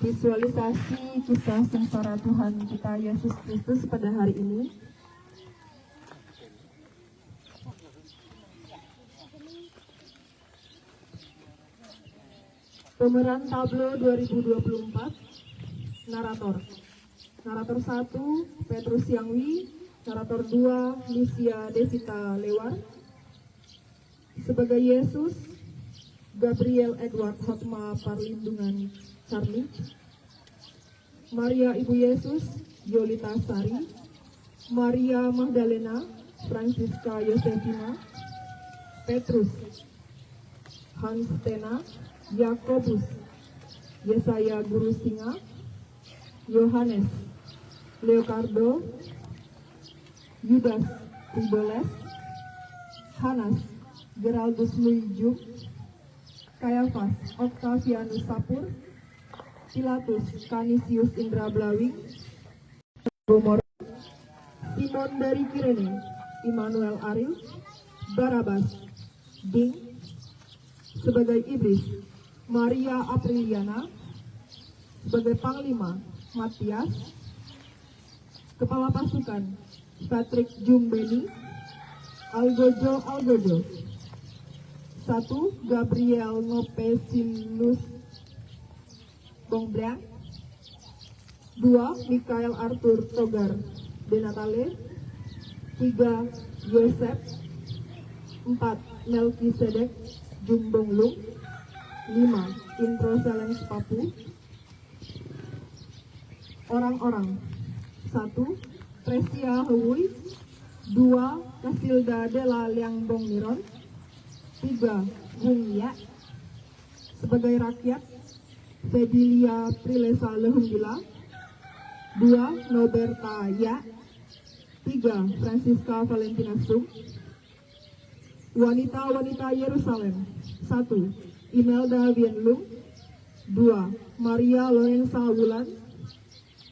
Visualisasi kisah sengsara Tuhan kita Yesus Kristus pada hari ini. Pemeran tablo 2024, narator. Narator 1, Petrus Yangwi. Narator 2, Lucia Devita Lewar. Sebagai Yesus, Gabriel Edward Hotma Parlindungan Charlie. Maria Ibu Yesus, Yolita Sari. Maria Magdalena, Francisca Yosefina. Petrus, Hans Tena. Yakobus, Yesaya Guru Singa. Yohanes, Leocardo. Yudas Ridoles. Hanas, Geraldus Luijum. Kayafas, Octavianus Sapur. Pilatus, Canisius Indra Blawing. Gomor, Simon dari Kirene, Immanuel Aril. Barabas, Ding. Sebagai iblis, Maria Apriliana. Sebagai panglima, Matias. Kepala pasukan, Patrick Jumbeni. Algojo. 1. Gabriel Nopesilus Bongbriang. 2. Mikael Arthur Togar de Natale. 3. Yosef. 4. Melkisedek Jumbonglung. 5. Intro Selens Papu. Orang-orang. 1. Tresia Hewi. 2. Kasilda Dela Liangbong Niron. 3. Wungya. Sebagai rakyat, Fedilia Prilesa Lehunggila. 2. Noberta Ya. 3. Francisca Valentina Sum. Wanita-wanita Yerusalem. 1. Imelda Wienlung. 2. Maria Lorenza Wulan.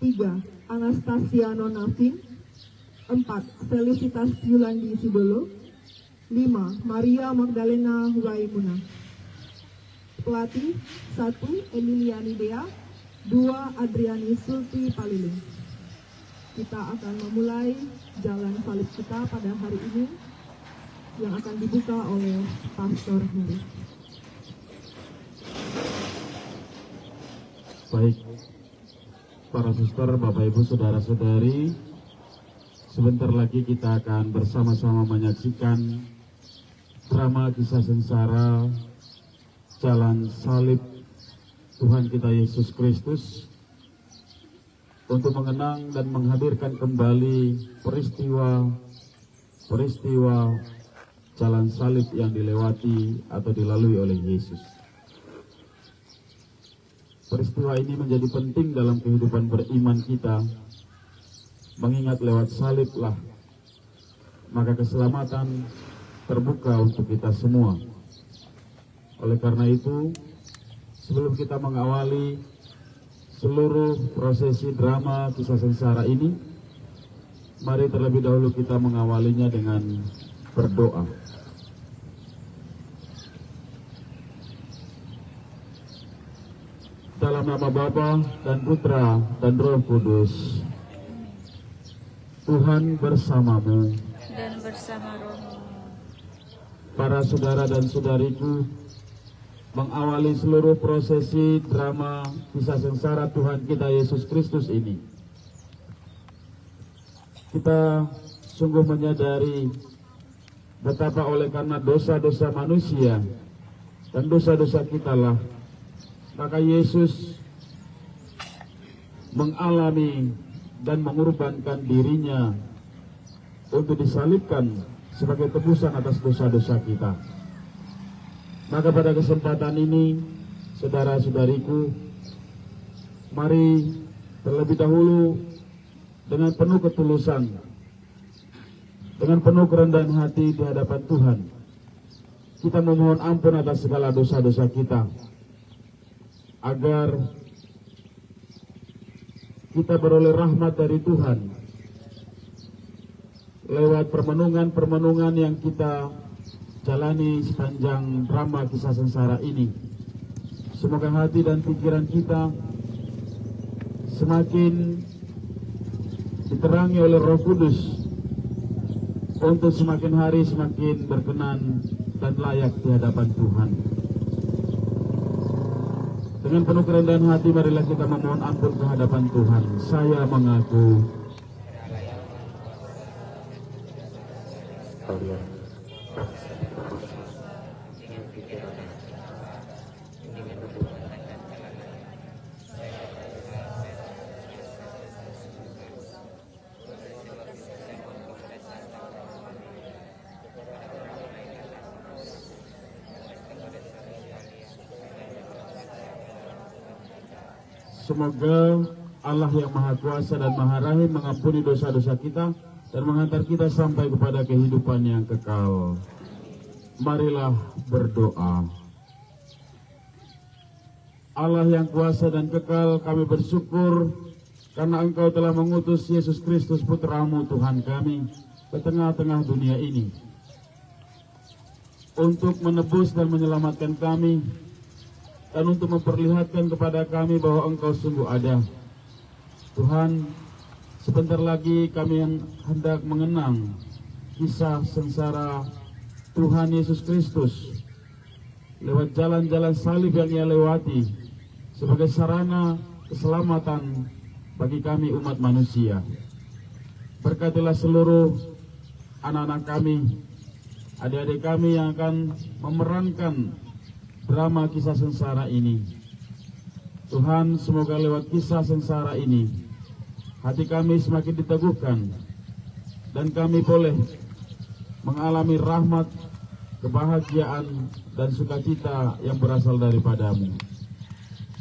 3. Anastasia Nonafin. 4. Felicitas Yulandi Sidolo. 5. Maria Magdalena Waimuna. Pelatih. 1. Emiliani Dea. 2. Adriani Sulti Paliling. Kita akan memulai jalan salib kita pada hari ini yang akan dibuka oleh Pastor Heri. Baik, para suster, Bapak Ibu, Saudara-saudari, sebentar lagi kita akan bersama-sama menyaksikan drama kisah sengsara jalan salib Tuhan kita Yesus Kristus untuk mengenang dan menghadirkan kembali peristiwa jalan salib yang dilewati atau dilalui oleh Yesus. Peristiwa ini menjadi penting dalam kehidupan beriman kita, mengingat lewat saliblah maka keselamatan terbuka untuk kita semua. Oleh karena itu, sebelum kita mengawali seluruh prosesi drama kisah sengsara ini, mari terlebih dahulu kita mengawalinya dengan berdoa. Dalam nama Bapa dan Putra dan Roh Kudus. Tuhan bersamamu dan bersama rohmu. Para saudara dan saudariku, mengawali seluruh prosesi drama kisah sengsara Tuhan kita Yesus Kristus ini, kita sungguh menyadari betapa oleh karena dosa-dosa manusia dan dosa-dosa kitalah, maka Yesus mengalami dan mengorbankan dirinya untuk disalibkan sebagai tebusan atas dosa-dosa kita. Maka pada kesempatan ini, saudara-saudariku, mari terlebih dahulu dengan penuh ketulusan, dengan penuh kerendahan hati di hadapan Tuhan, kita memohon ampun atas segala dosa-dosa kita, agar kita beroleh rahmat dari Tuhan lewat permenungan-permenungan yang kita jalani sepanjang drama kisah sengsara ini. Semoga hati dan pikiran kita semakin diterangi oleh Roh Kudus untuk semakin hari semakin berkenan dan layak di hadapan Tuhan. Dengan penuh kerendahan hati, marilah kita memohon ampun ke hadapan Tuhan. Saya mengaku semoga Allah yang Maha Kuasa dan Maha Rahim mengampuni dosa-dosa kita dan menghantar kita sampai kepada kehidupan yang kekal. Marilah berdoa. Allah yang kuasa dan kekal, kami bersyukur karena Engkau telah mengutus Yesus Kristus Putra-Mu Tuhan kami ke tengah-tengah dunia ini untuk menebus dan menyelamatkan kami, dan untuk memperlihatkan kepada kami bahwa Engkau sungguh ada. Tuhan, sebentar lagi kami hendak mengenang kisah sengsara Tuhan Yesus Kristus lewat jalan-jalan salib yang Ia lewati sebagai sarana keselamatan bagi kami umat manusia. Berkatilah seluruh anak-anak kami, adik-adik kami yang akan memerankan drama kisah sengsara ini. Tuhan, semoga lewat kisah sengsara ini hati kami semakin diteguhkan dan kami boleh mengalami rahmat, kebahagiaan dan sukacita yang berasal daripada-Mu.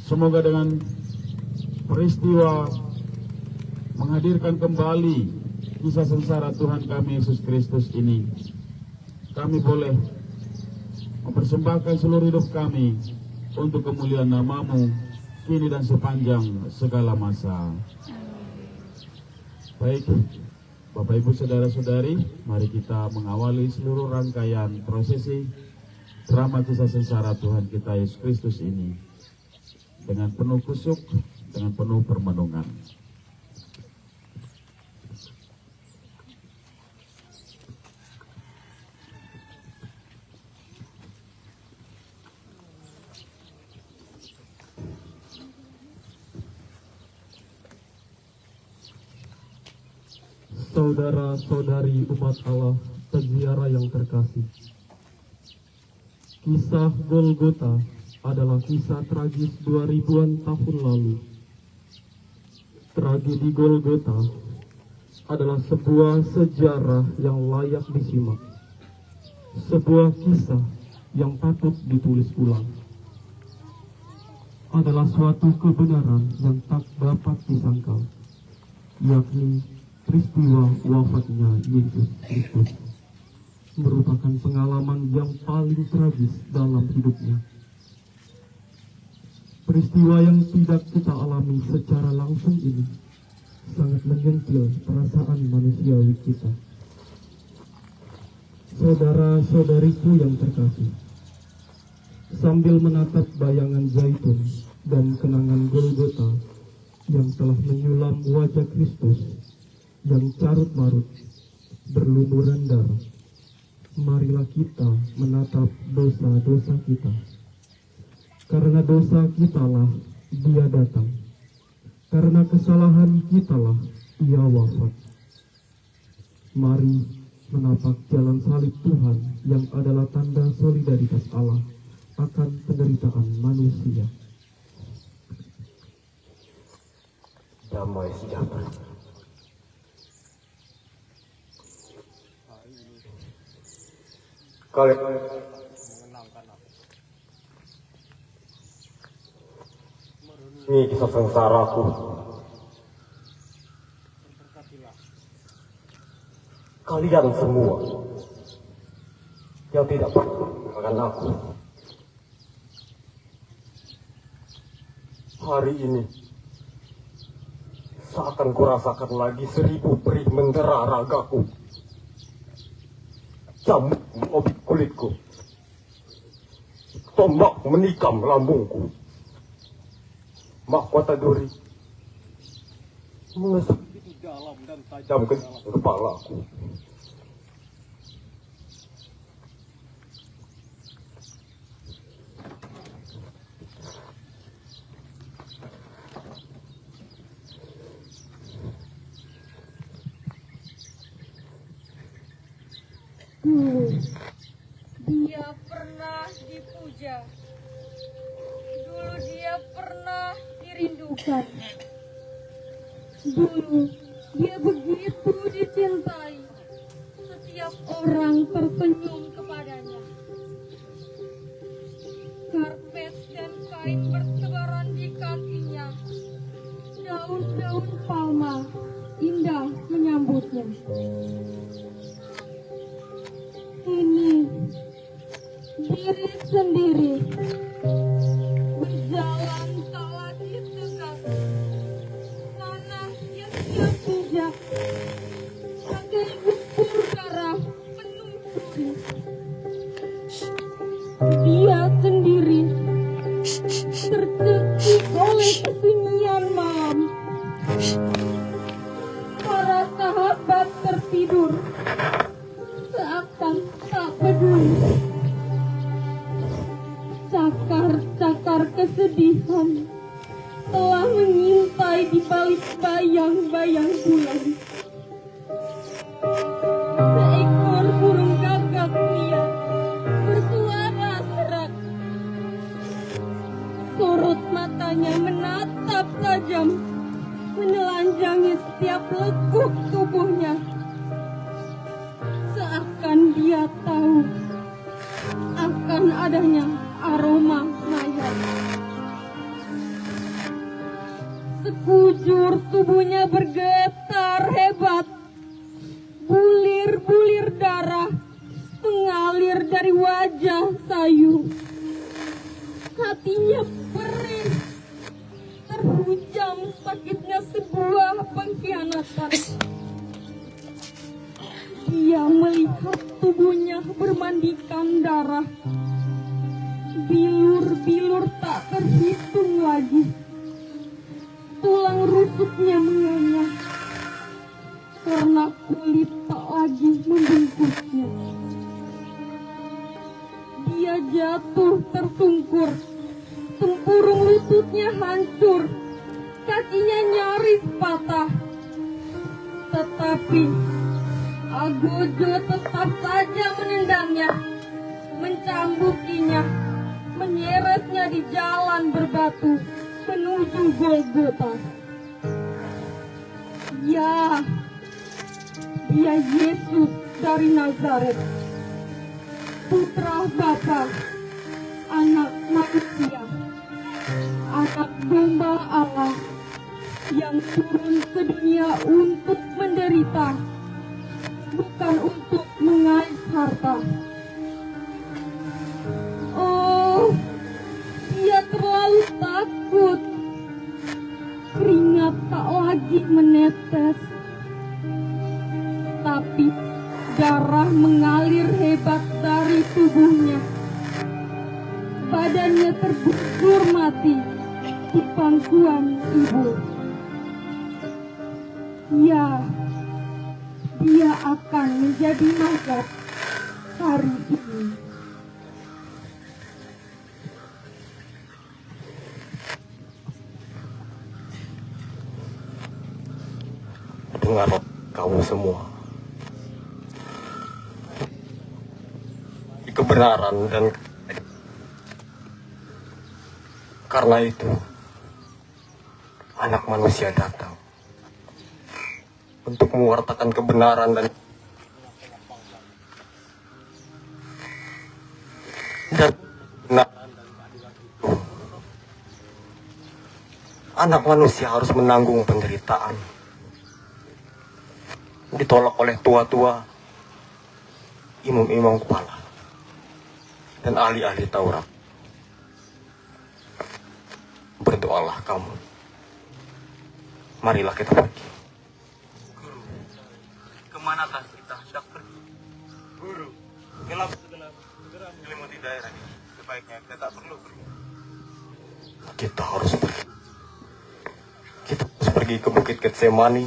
Semoga dengan peristiwa menghadirkan kembali kisah sengsara Tuhan kami Yesus Kristus ini, kami boleh mempersembahkan seluruh hidup kami untuk kemuliaan nama-Mu kini dan sepanjang segala masa. Baik, Bapak Ibu Saudara-saudari, mari kita mengawali seluruh rangkaian prosesi drama kisah sengsara Tuhan kita Yesus Kristus ini dengan penuh khusyuk, dengan penuh permenungan. Saudara-saudari umat Allah peziarah yang terkasih, kisah Golgota adalah kisah tragis 2000-an tahun lalu. Tragedi Golgota adalah sebuah sejarah yang layak disimak, sebuah kisah yang patut ditulis ulang. Adalah suatu kebenaran yang tak dapat disangkal, yakni peristiwa wafatnya Yesus Kristus merupakan pengalaman yang paling tragis dalam hidupnya. Peristiwa yang tidak kita alami secara langsung ini sangat menyentil perasaan manusiawi kita. Saudara-saudariku yang terkasih, sambil menatap bayangan zaitun dan kenangan Golgota yang telah menyulam wajah Kristus yang carut-marut berlumuran darah, marilah kita menatap dosa-dosa kita. Karena dosa kitalah Dia datang, karena kesalahan kitalah Ia wafat. Mari menapak jalan salib Tuhan yang adalah tanda solidaritas Allah akan penderitaan manusia. Damai sejahtera. Kalian ini kisah sengsaraku. Kalian semua yang tidak pernah mengenal aku, hari ini seakan kurasakan lagi 1000 perih mendera ragaku, cambuk mengobik kulitku, tombak menikam lambungku, mahkota duri mengesap itu dalam dan tajam ke kepalaku. Dulu, dia pernah dipuja. Dulu dia pernah dirindukan. Dulu dia begitu dicintai. Setiap orang tersenyum kepadanya. Karpet dan kain bertebaran di kakinya. Daun-daun palma indah menyambutnya. Ini diri sendiri berjalan tak lagi tegak, tanah yang dia pijak bagai lumpur darah penuh duri. Dia sendiri tercekik oleh kesunyian malam. Para sahabat tertidur seakan tak peduli. Cakar-cakar kesedihan telah mengintai di balik bayang-bayang bulan. Seekor burung gagak liar bersuara serak. Sorot matanya menatap tajam, menelanjangi setiap lekuk tubuhnya. Seakan dia tahu akan adanya aroma mayat. Sekujur tubuhnya bergetar hebat. Bulir-bulir darah mengalir dari wajah sayu. Hatinya perih, terhujam sakitnya sebuah pengkhianatan. Dia melihat tubuhnya bermandikan darah. Bilur-bilur tak terhitung lagi. Tulang rusuknya mengenyah karena kulit tak lagi membungkusnya. Dia jatuh tersungkur. Tempurung lututnya hancur. Kakinya nyaris patah. Tetapi Agojo tetap saja menendangnya, mencambukinya, menyeretnya di jalan berbatu menuju Golgota. Ya, dia Yesus dari Nazaret, putra Bapa, anak manusia, anak domba Allah yang turun ke dunia untuk menderita, bukan untuk mengais harta. Oh, dia terlalu takut. Keringat tak lagi menetes, tapi darah mengalir hebat dari tubuhnya. Badannya terbujur mati di pangkuan ibu. Ya, dia akan menjadi mayat hari ini. Dengar kamu semua. Di kebenaran dan karena itu anak manusia datang untuk mewartakan kebenaran dan anak manusia harus menanggung penderitaan, ditolak oleh tua-tua, imam-imam kepala, dan ahli-ahli Taurat. Berdoalah kamu. Marilah kita pergi. Guru, kemanakah kita hendak pergi? Guru, kenapa segera menyelimuti daerah ini? Sebaiknya kita tak perlu pergi. Kita harus pergi. Kita harus pergi pergi ke Bukit Getsemani,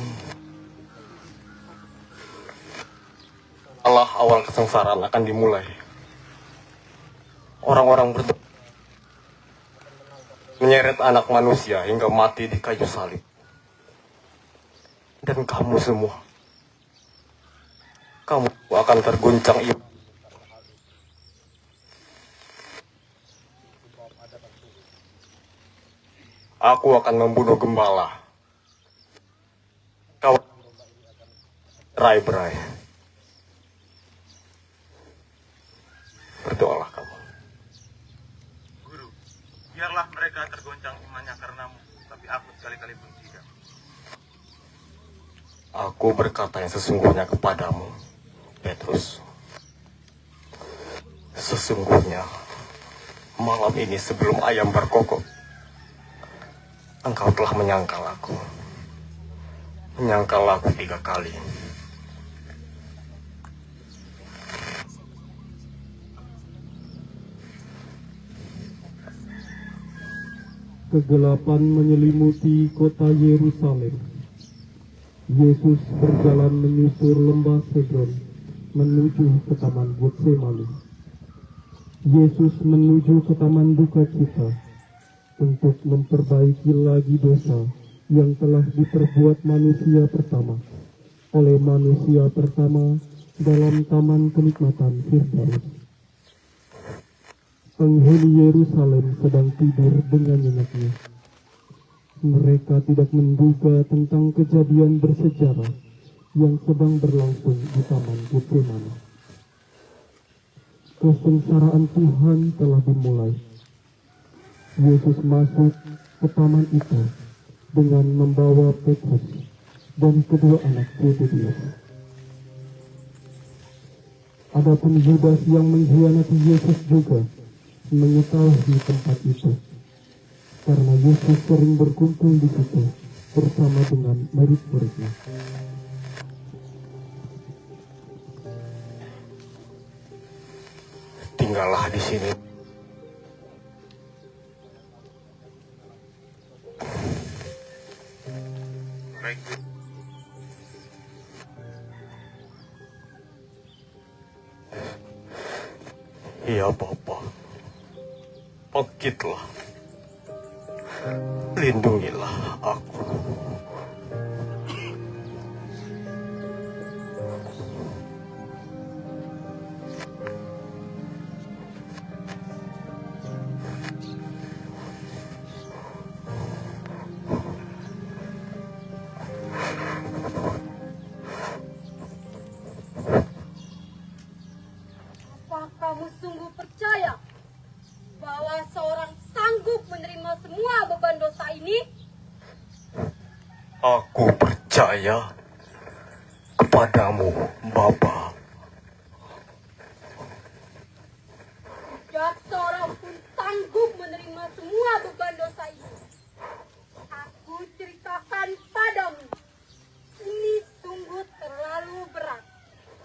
Allah awal kesengsaraan akan dimulai. Orang-orang menyeret anak manusia hingga mati di kayu salib. Dan kamu semua, kamu akan terguncang iman. Aku akan membunuh gembala. Kau berai-berai. Berdoalah kamu. Guru, biarlah mereka tergoncang imannya karenamu, tapi aku sekali-kali pun tidak. Aku berkata yang sesungguhnya kepadamu, Petrus. Sesungguhnya, malam ini sebelum ayam berkokok, engkau telah menyangkal aku. Menyangkal aku 3 kali. Kegelapan menyelimuti kota Yerusalem. Yesus berjalan menyusur lembah Cedron menuju ke taman Getsemani. Yesus menuju ke taman duka cita untuk memperbaiki lagi dosa yang telah diperbuat manusia pertama oleh manusia pertama dalam taman kenikmatan Firdaus. Penghuni Yerusalem sedang tidur dengan nyenyaknya. Mereka tidak menduga tentang kejadian bersejarah yang sedang berlangsung di taman Getsemani. Kesengsaraan Tuhan telah dimulai. Yesus masuk ke taman itu dengan membawa Petrus dan kedua anak Zebedeus. Adapun Yudas yang mengkhianati Yesus juga mengetahui tempat itu, karena Yesus sering berkumpul di situ bersama dengan murid-muridnya. Tinggallah di sini. Baik. Iya, Bapa. Bangkitlah. Lindungilah aku. Apa kamu sungguh percaya bahwa seorang sanggup menerima semua beban dosa ini? Aku percaya kepadamu, Bapa. Tidak seorang pun sanggup menerima semua beban dosa ini. Aku ceritakan padamu, ini sungguh terlalu berat.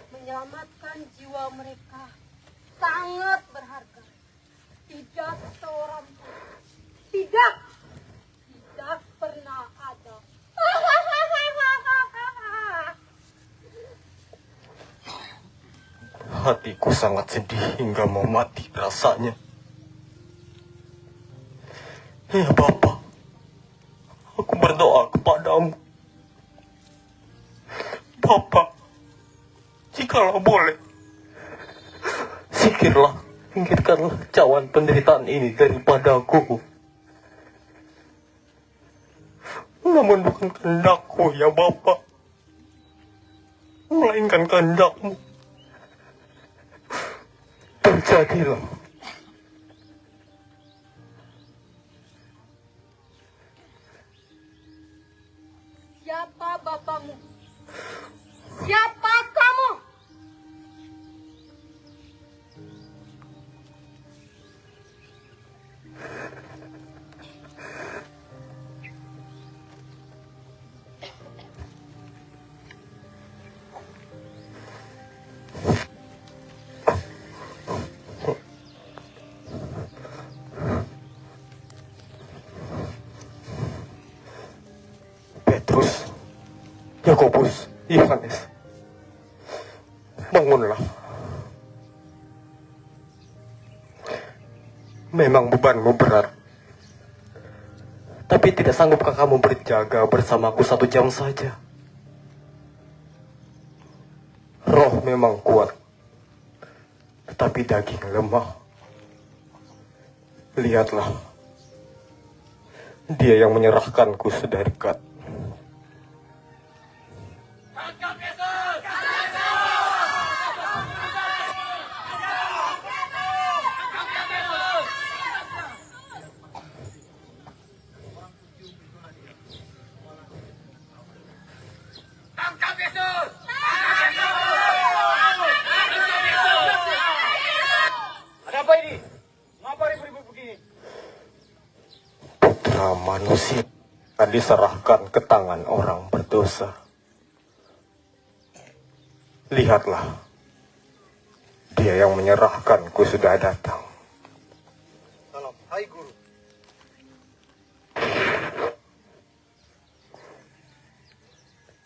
Menyelamatkan jiwa mereka sangat berharga. Tidak seorang pun, tidak pernah ada. Hatiku sangat sedih hingga mau mati rasanya. Ya Bapa, aku berdoa kepadamu. Bapa, jikalau boleh, singkirkanlah cawan penderitaan ini daripadaku. Namun bukan kehendakku ya Bapa, melainkan kehendakmu. Terjadilah. Siapa bapamu? Siapa kamu? Petrus, Yakobus, Yohanes, bangunlah. Memang bebanmu berat, tapi tidak sanggupkah kamu berjaga bersamaku 1 jam saja? Roh memang kuat, tetapi daging lemah. Lihatlah, Dia yang menyerahkanku sudah dekat. Putra manusia akan diserahkan ke tangan orang berdosa. Lihatlah, Dia yang menyerahkanku sudah datang. Salam, hai guru.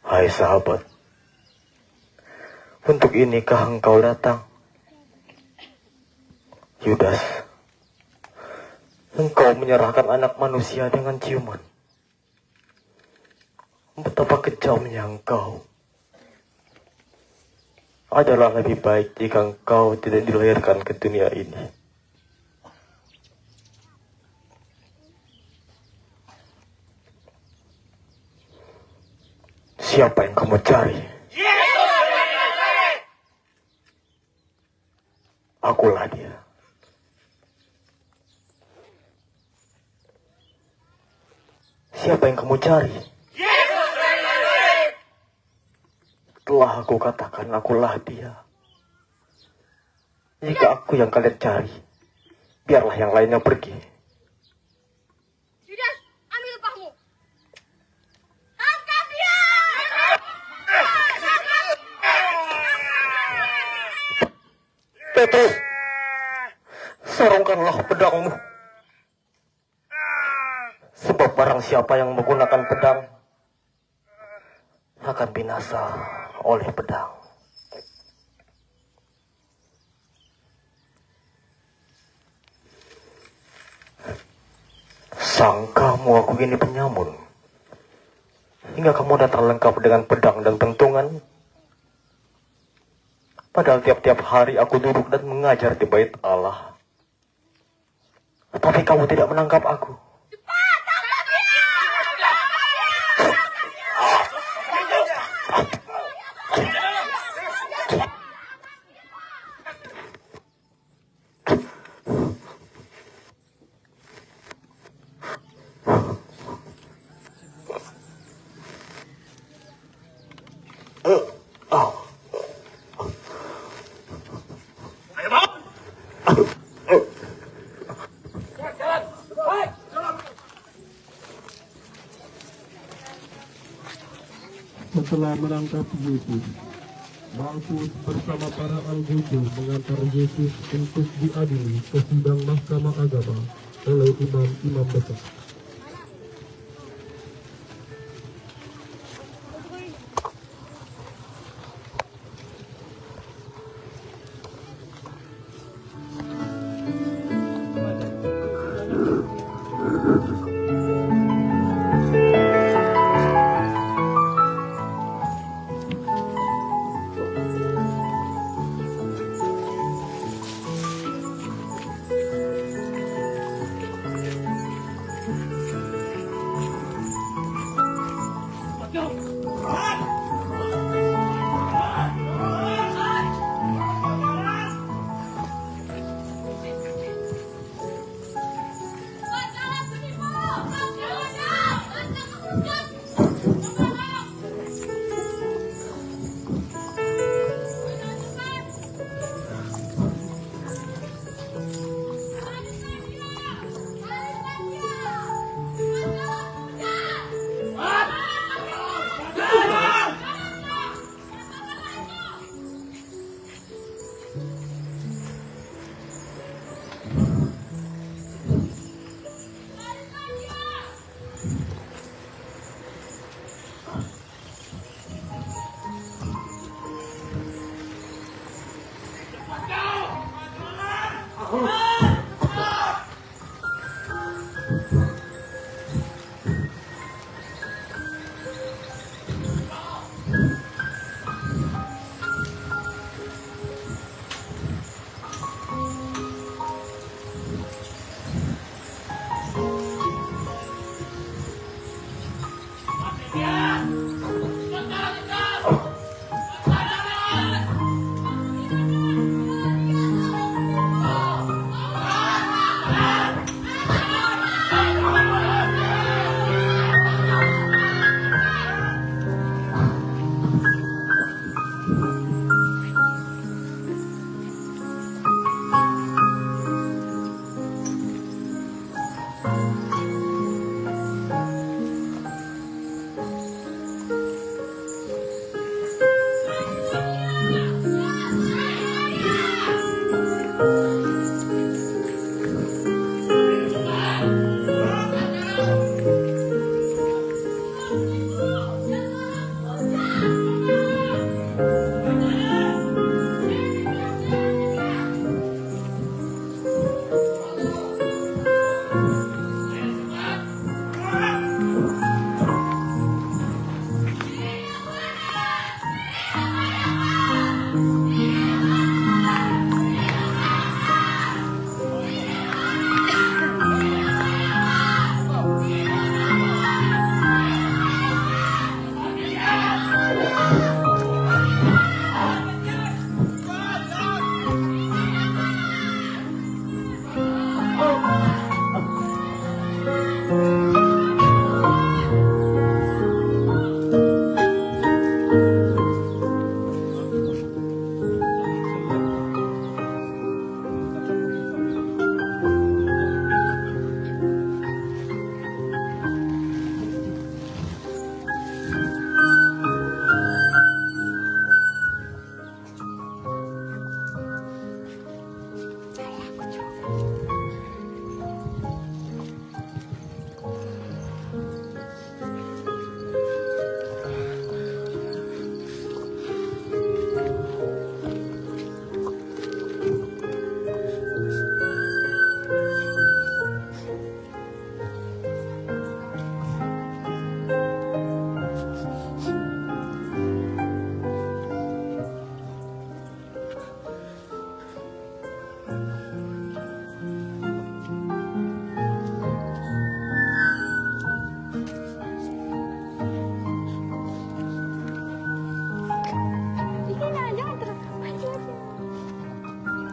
Hai sahabat, untuk inikah engkau datang? Yudas, engkau menyerahkan anak manusia dengan ciuman. Betapa kejamnya engkau. Adalah lebih baik jika engkau tidak dilahirkan ke dunia ini. Siapa yang kamu cari? Akulah dia. Siapa yang kamu cari? Telah aku katakan, akulah dia. Jika aku yang kalian cari, biarlah yang lainnya pergi. Yudas, ambil upahmu. Tangkap dia! Petrus, sarungkanlah pedangmu. Sebab barang siapa yang menggunakan pedang akan binasa oleh pedang. Sangkamu aku ini penyamun, hingga kamu datang lengkap dengan pedang dan pentungan. Padahal tiap-tiap hari aku duduk dan mengajar di bait Allah. Tetapi kamu tidak menangkap aku. Setelah menangkap Yesus, Malkus bersama para anggota mengantar Yesus untuk diadili ke sidang mahkamah agama oleh imam-imam besar.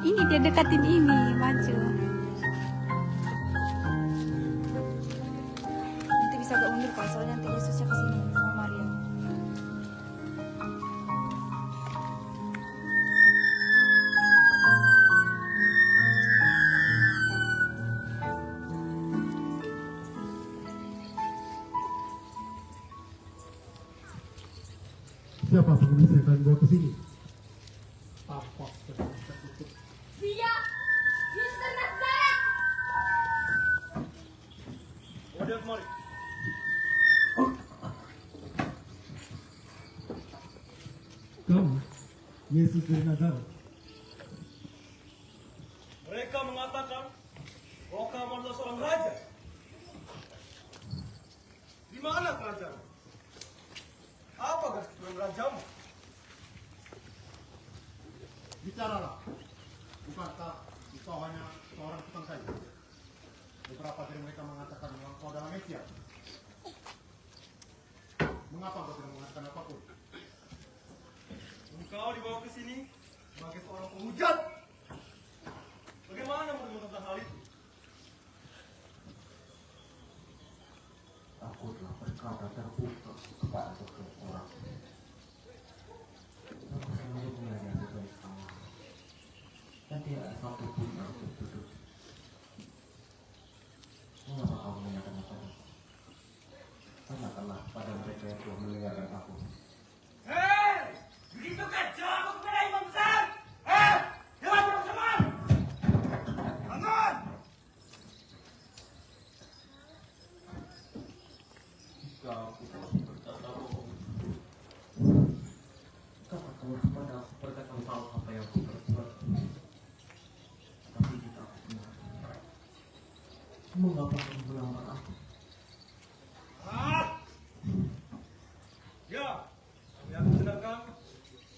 Ini dia dekatin ini, maju. Nanti bisa agak mundur Kak, soalnya nanti Yesusnya kesini sama Maria. Siapa pengemis yang akan bawa ke sini? Dia Yesus Nazaret. Wadah kemari. Kamu, Yesus dari Nazaret. Mereka mengatakan bahwa kamu adalah seorang raja. Di mana kerajaan? Apakah keturunan rajamu? Bicaralah, bukankah engkau hanya seorang tukang kayu? Beberapa dari mereka mengatakan bahwa engkau adalah Mesias. Mengapa engkau tidak mengatakan apapun? Engkau dibawa ke sini sebagai seorang penghujat. Bagaimana menurut tentang hal itu? Aku telah berkata terbuka kepada setiap orang. Aku selalu mengajari mereka dan tidak ada satu pun yang tertutup. Mengapa kau menanyakan padaku? Tanyakanlah pada mereka yang telah mendengarkan aku. Hei! Begitu kacau aku kepada imam besar! Hei! Dewan bersamaan! Bangun! Jika aku telah berkata bohong, katakanlah pada aku berkata tahu apa yang aku perbuat. Tapi jika aku benar, mengapa kamu melamar aku? Ya, kami akan mendengarkan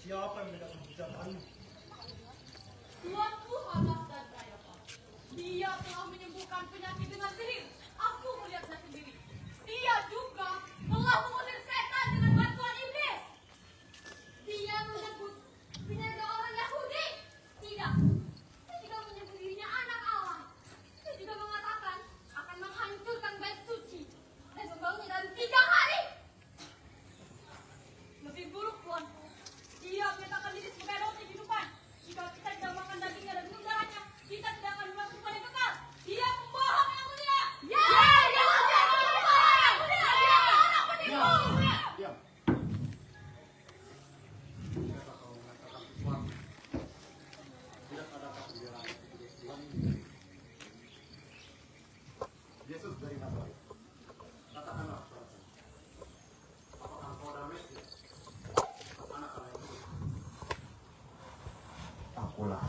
siapa yang mendengarkan perkataanmu. Tuhan Muhammad dan Kayafa. Dia telah menyembuhkan penyakit dengan sihir. Aku melihatnya sendiri. Dia juga telah mengusir setan.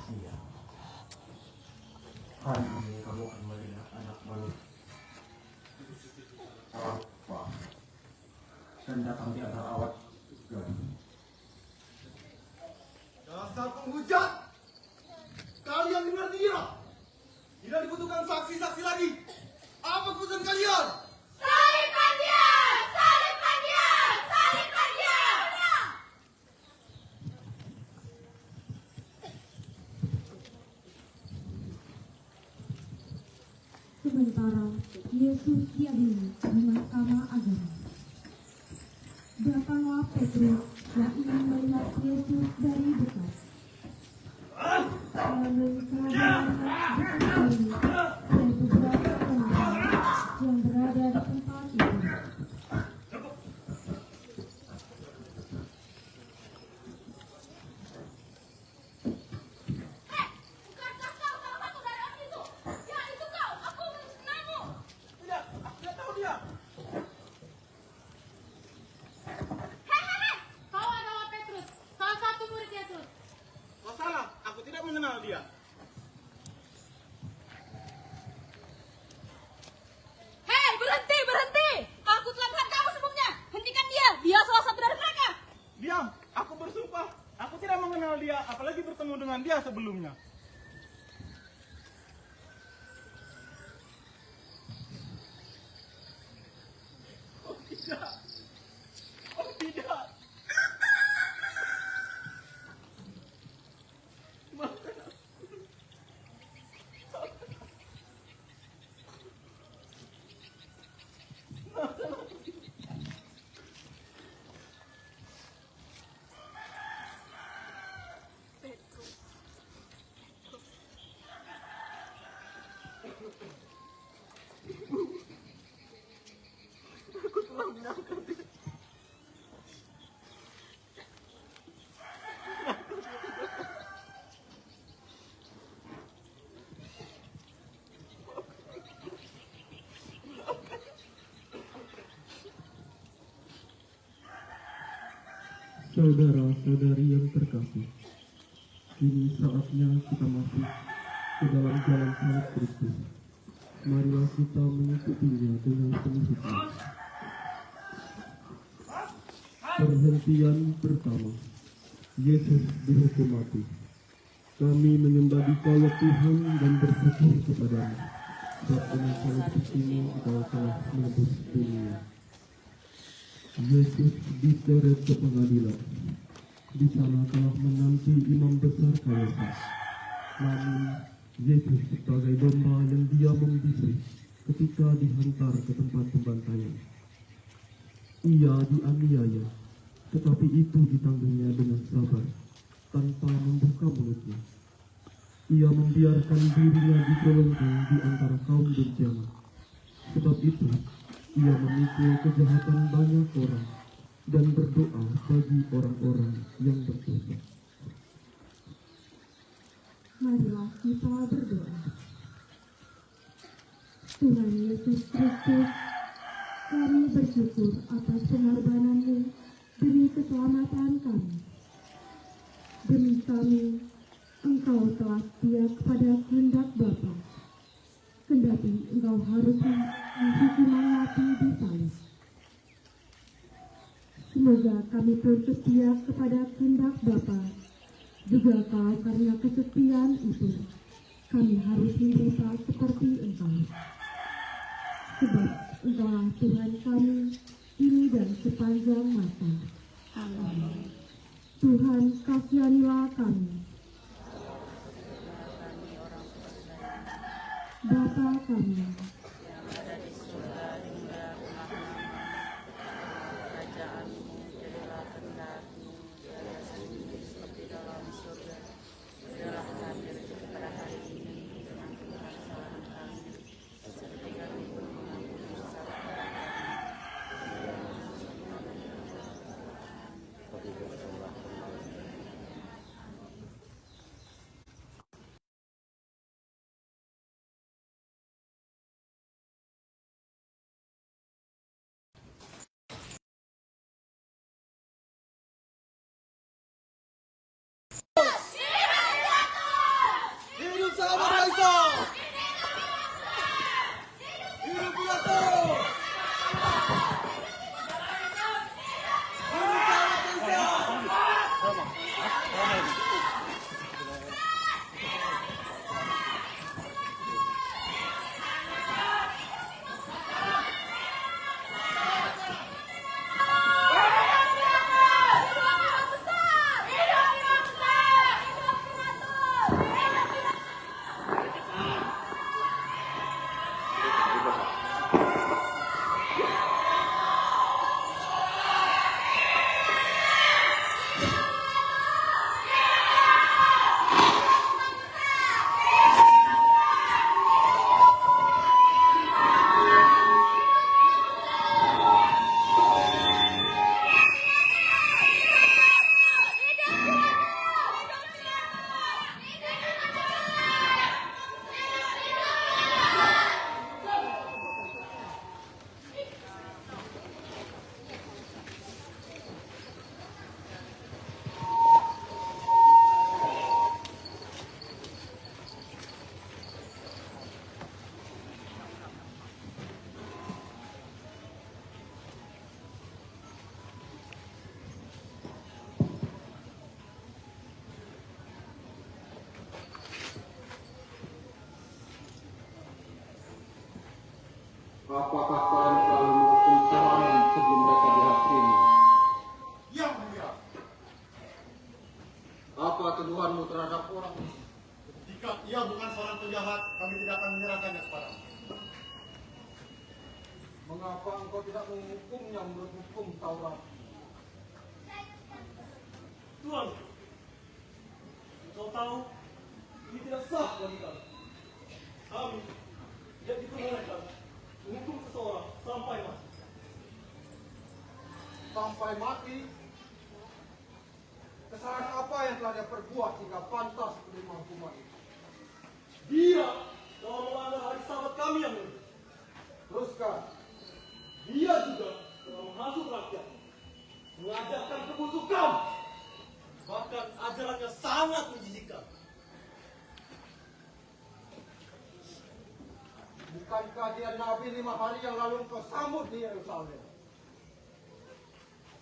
Iya. Hari ini kamu akan melihat anak manusia. Apa? Dan datang di antara awak juga. Dasar penghujat! Kalian dengar dia? Tidak dibutuhkan saksi-saksi lagi. Apa keputusan kalian? Salibkan dia! Salibkan dia! Salibkan dia! Sementara Yesus diadili di mahkamah agama, datanglah Petrus yang ingin melihat Yesus dari dekat. Lalu sahabat berdiri dan beberapa orang yang berada di tempat itu. Bukankah kau salah satu dari orang itu? Ya, itu kau. Aku mengenalmu. Tidak, aku tidak tahu dia. Hehehe, kau adalah Petrus, salah satu murid Yesus. Kau salah, aku tidak mengenal dia. Hei, berhenti, berhenti! Aku telah melihat kamu sebelumnya. Hentikan dia, dia salah satu dari mereka. Diam, aku bersumpah. Aku tidak mengenal dia, apalagi bertemu dengan dia sebelumnya. Oh tidak. Oh tidak. Maafkan aku. Maafkan aku. Aku telah menyangkal dia. Saudara-saudari yang terkasih, kini saatnya kita masuk ke dalam jalan salib Kristus. Marilah kita mengikutinya dengan penuh hikmat. Perhentian pertama, Yesus dihukum mati. Kami menyembah Dikau ya Tuhan dan bersyukur kepadamu. Sebab dengan salib ini Engkau telah menebus dunia. Yesus diseret ke pengadilan. Di sana telah menanti imam besar Kayafas. Namun Yesus sebagai domba yang dia membisik ketika dihantar ke tempat pembantaian. Ia dianiaya, tetapi itu ditanggungnya dengan sabar, tanpa membuka mulutnya. Ia membiarkan dirinya digolongkan di antara kaum durjana. Sebab itu, ia memikul kejahatan banyak orang dan berdoa bagi orang-orang yang berdosa. Marilah kita berdoa. Tuhan Yesus Kristus, kami bersyukur atas pengorbanan-Mu demi keselamatan kami. Demi kami, Engkau telah setia kepada kehendak Bapa. Kendati Engkau harus menghukuman mati di salib. Semoga kami pun setia kepada kehendak Bapa. Juga kau karena kesetiaan itu, kami harus menderita seperti Engkau. Sebab Engkaulah Tuhan kami, ini dan sepanjang masa. Amin. Tuhan, kasihanilah kami. Bapa kami, Apakah kalian selalu menghukum tahanan sebelum mereka dihakimi? Yang mulia, Apa tuduhanmu terhadap orang? jika ia bukan seorang penjahat, kami tidak akan menyerahkannya kepadamu. Mengapa engkau tidak menghukumnya menurut hukum Taurat? Tuan, kau tahu ini tidak sah bagi kami. Kami tidak diperbolehkan menghukum seseorang sampai mati. Sampai mati? Kesalahan apa yang telah dia perbuat sehingga pantas menerima hukuman itu? Dia telah melanggar hari Sabat kami yang mulia. Teruskan. Dia juga telah menghasut rakyat, mengajarkan kebusukan, bahkan ajarannya sangat menjijikkan. Bukankah dia Nabi 5 hari yang lalu engkau sambut di Yerusalem?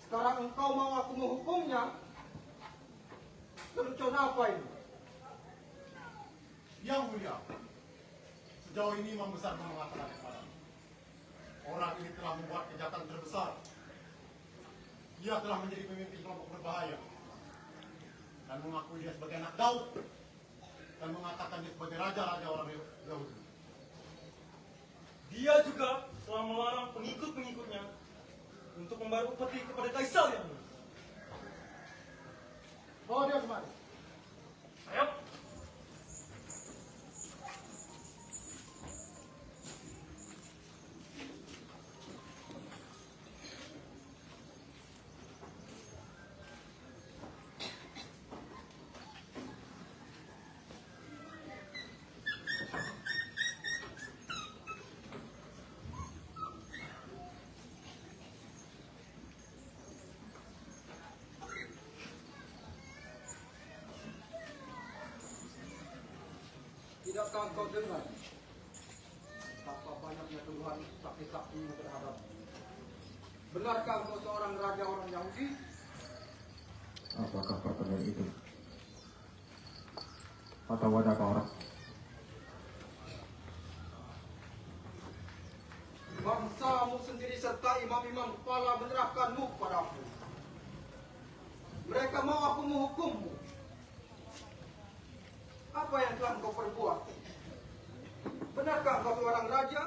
Sekarang engkau mau aku menghukumnya? Kelucuan apa ini? Yang mulia, sejauh ini Imam Besar mengatakan kepada orang ini telah membuat kejahatan terbesar. Dia telah menjadi pemimpin kelompok berbahaya dan mengakui dia sebagai anak Daud dan mengatakan dia sebagai raja-raja orang Yahudi. Dia juga telah melarang pengikut-pengikutnya untuk membayar upeti kepada kaisar yang mulia. Bawa dia kemari. Ayo. Tidakkah engkau dengar betapa banyaknya tuduhan saksi-saksi terhadap? Benarkah engkau seorang raja orang Yahudi? Apakah pertanyaan itu? Atau adakah orang? Bangsamu sendiri serta imam-imam kepala menyerahkanmu padaku. Mereka mau aku menghukummu. Apa yang telah engkau perbuat? Benarkah engkau seorang raja?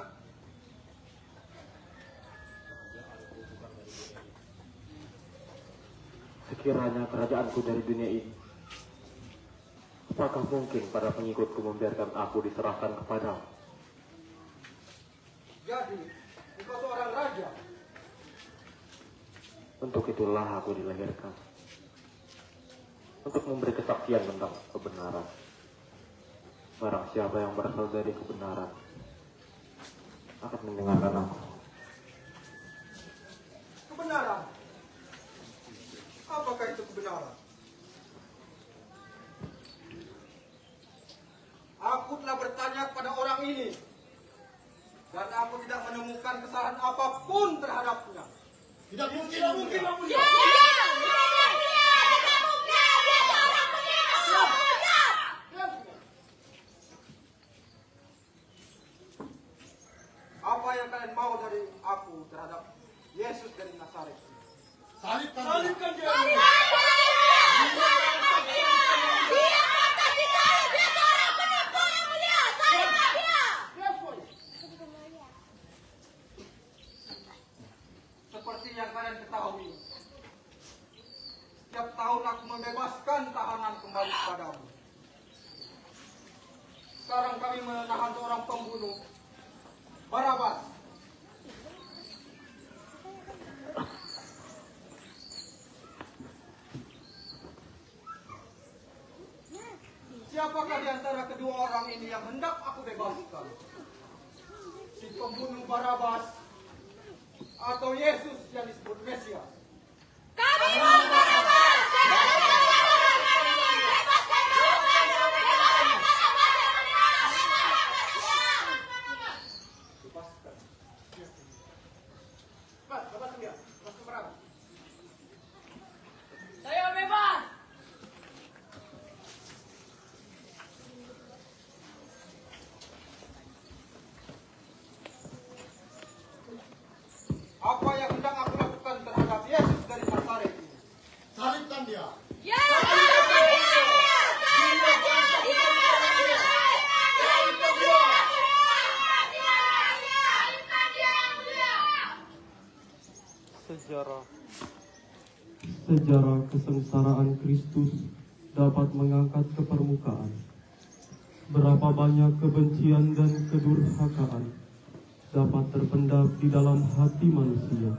Sekiranya kerajaanku dari dunia ini, apakah mungkin pada pengikutku membiarkan aku diserahkan kepadamu? Jadi, engkau seorang raja. Untuk itulah aku dilahirkan. Untuk memberi kesaksian tentang kebenaran. Barang siapa yang berasal dari kebenaran akan mendengarkan aku. Kebenaran. Apakah itu kebenaran? Aku telah bertanya kepada orang ini dan aku tidak menemukan kesalahan apapun terhadapnya. Tidak mungkin, Yang mulia. Apa yang kalian mau dari aku terhadap Yesus dari Nazaret? Salibkan dia. Seperti yang kalian ketahui, setiap tahun aku membebaskan tahanan kembali kepadamu. Sekarang kami menahan seorang pembunuh, Barabas. Siapakah di antara kedua orang ini yang hendak aku bebaskan? Si pembunuh Barabas atau Yesus yang disebut Mesias? Kami mau Barabas! Lepaskan. Cepat, lepaskan dia. Lepaskan Barabas. Saya bebas! Sejarah kesengsaraan Kristus dapat mengangkat ke permukaan berapa banyak kebencian dan kedurhakaan dapat terpendam di dalam hati manusia.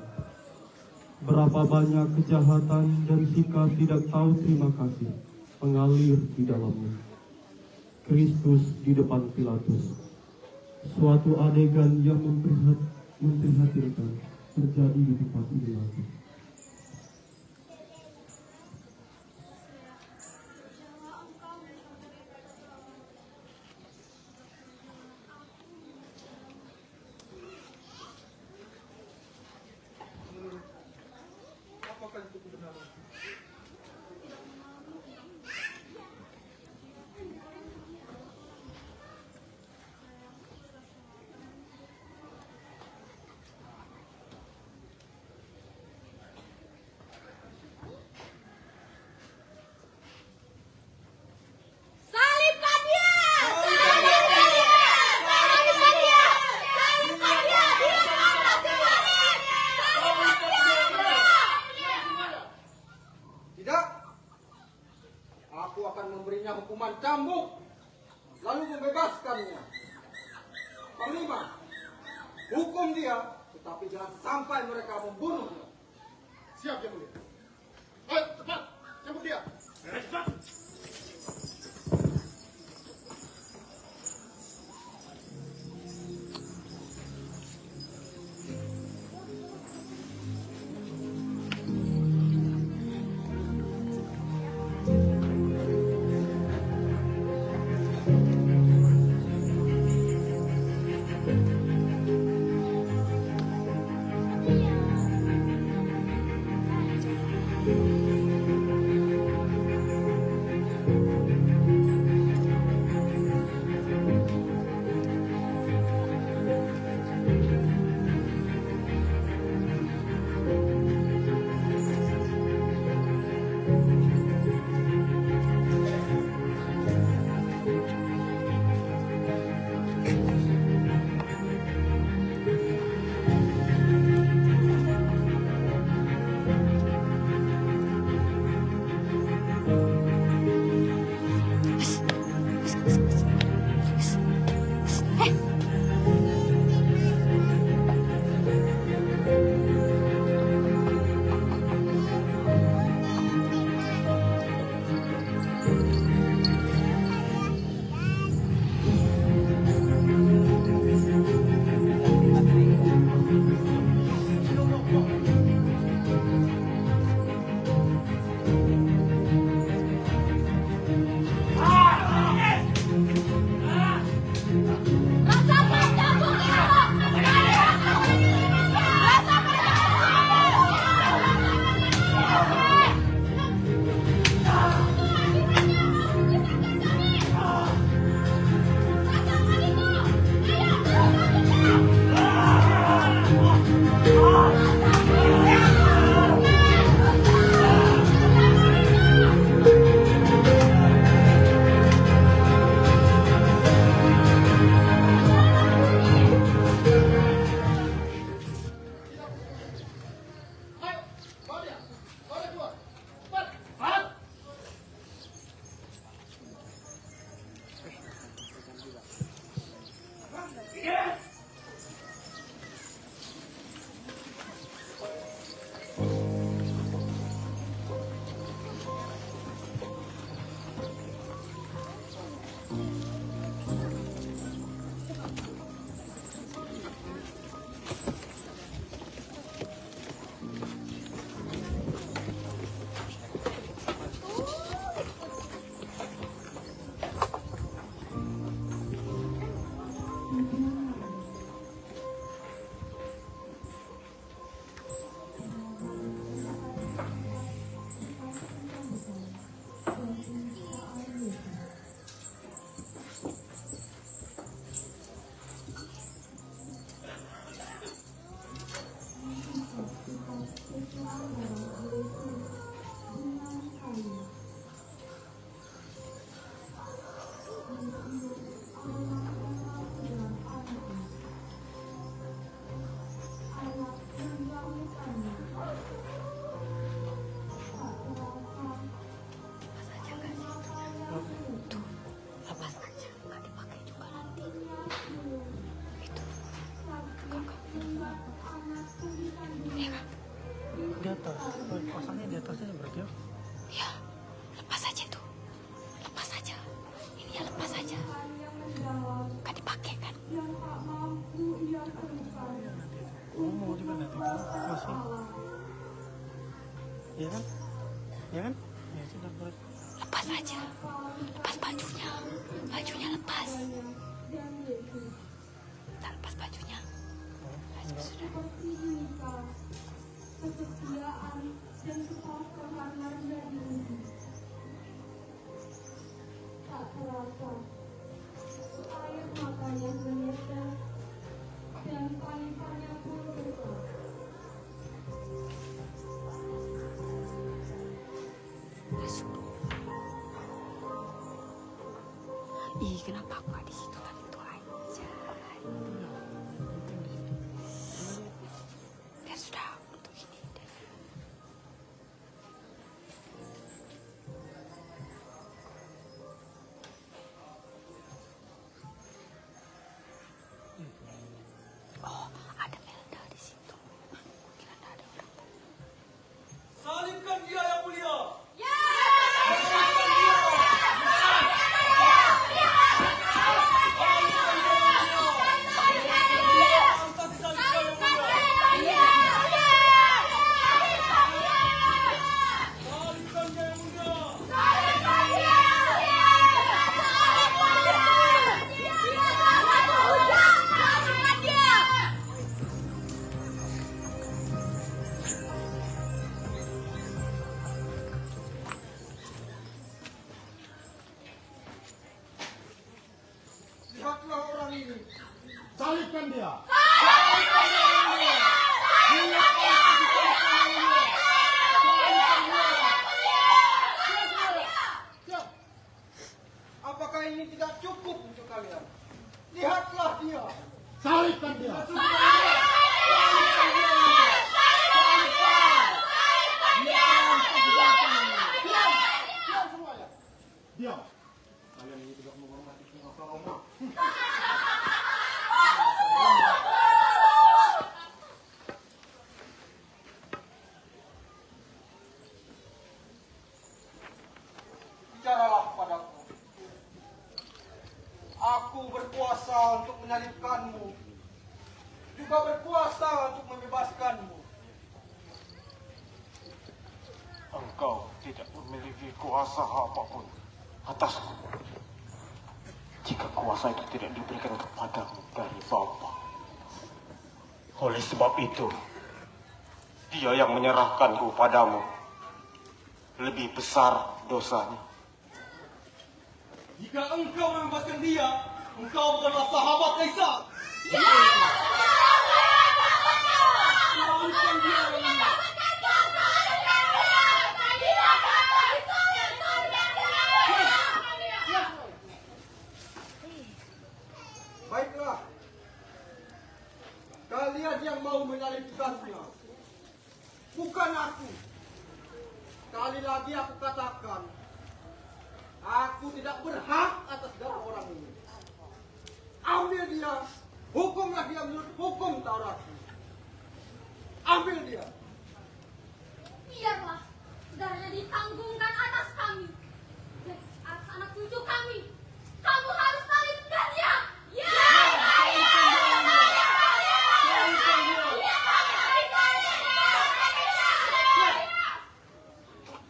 Berapa banyak kejahatan dan sikap tidak tahu terima kasih mengalir di dalamnya. Kristus di depan Pilatus. Suatu adegan yang memprihatinkan terjadi di tempat ini lagi. Salibkan dia! Salibkan dia! Salibkan dia! Salibkan dia! Dia anak Tuhan! Salibkan dia! Tidak. Aku akan memberinya hukuman cambuk, lalu membebaskannya. Panglima, hukum dia, tetapi jangan sampai mereka membunuhnya. Siap, Yang Mulia. Ayo, cepat, cambuk dia. Cepat. di atas. Pasangnya di atasnya berarti ya. Ya, lepas aja tuh. Lepas aja. Ini ya lepas aja. Kan dipakai kan? Oh, mau juga nanti masih. Iya kan? Iya kan? Ya sudah buat. Lepas aja. Lepas bajunya. Bajunya lepas. Tak lepas bajunya. Sudah. Kesetiaan dan kepasrahan menjadi wujud. Tak terasa, air matanya menetes dan tangisannya pun bergerak. Ih, kenapa aku gak di situ kan itu aja. Biar sudah untuk ini deh. Oh, ada Melda di situ. Kira ada orang. Salibkan dia yang mulia. Lihatlah orang ini. Salibkan dia. Apakah ini tidak cukup untuk kalian? Lihatlah dia. Salibkan dia. Diam. Kalian ini tidak menghormati penguasa Roma. Bicaralah padaku. Aku berkuasa untuk menyalibkanmu, juga berkuasa untuk membebaskanmu. Engkau tidak memiliki kuasa apapun atasku. Jika kuasa itu tidak diberikan kepadamu dari Bapa. Oleh sebab itu, dia yang menyerahkanku padamu. Lebih besar dosanya. Jika engkau membebaskan dia, engkau bukanlah sahabat Kaisar. Baiklah, kalian yang mau menyalibkannya, bukan aku. Sekali lagi aku katakan, aku tidak berhak atas darah orang ini. Ambil dia, hukumlah dia menurut hukum Taurat. Ambil dia. Biarlah darahnya ditanggungkan atas kami dan atas anak cucu kami. Kamu harus salibkan dia. Ya!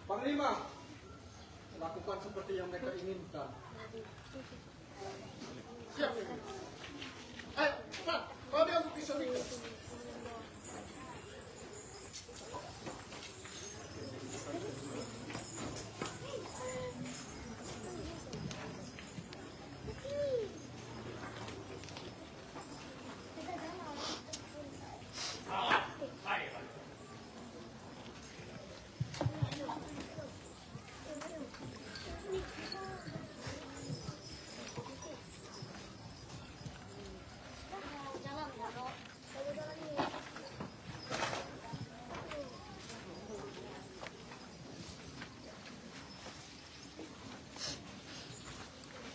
Panglima, lakukan seperti yang mereka inginkan. Siap. Ayo, cepat. Kau dia untuk pisau itu.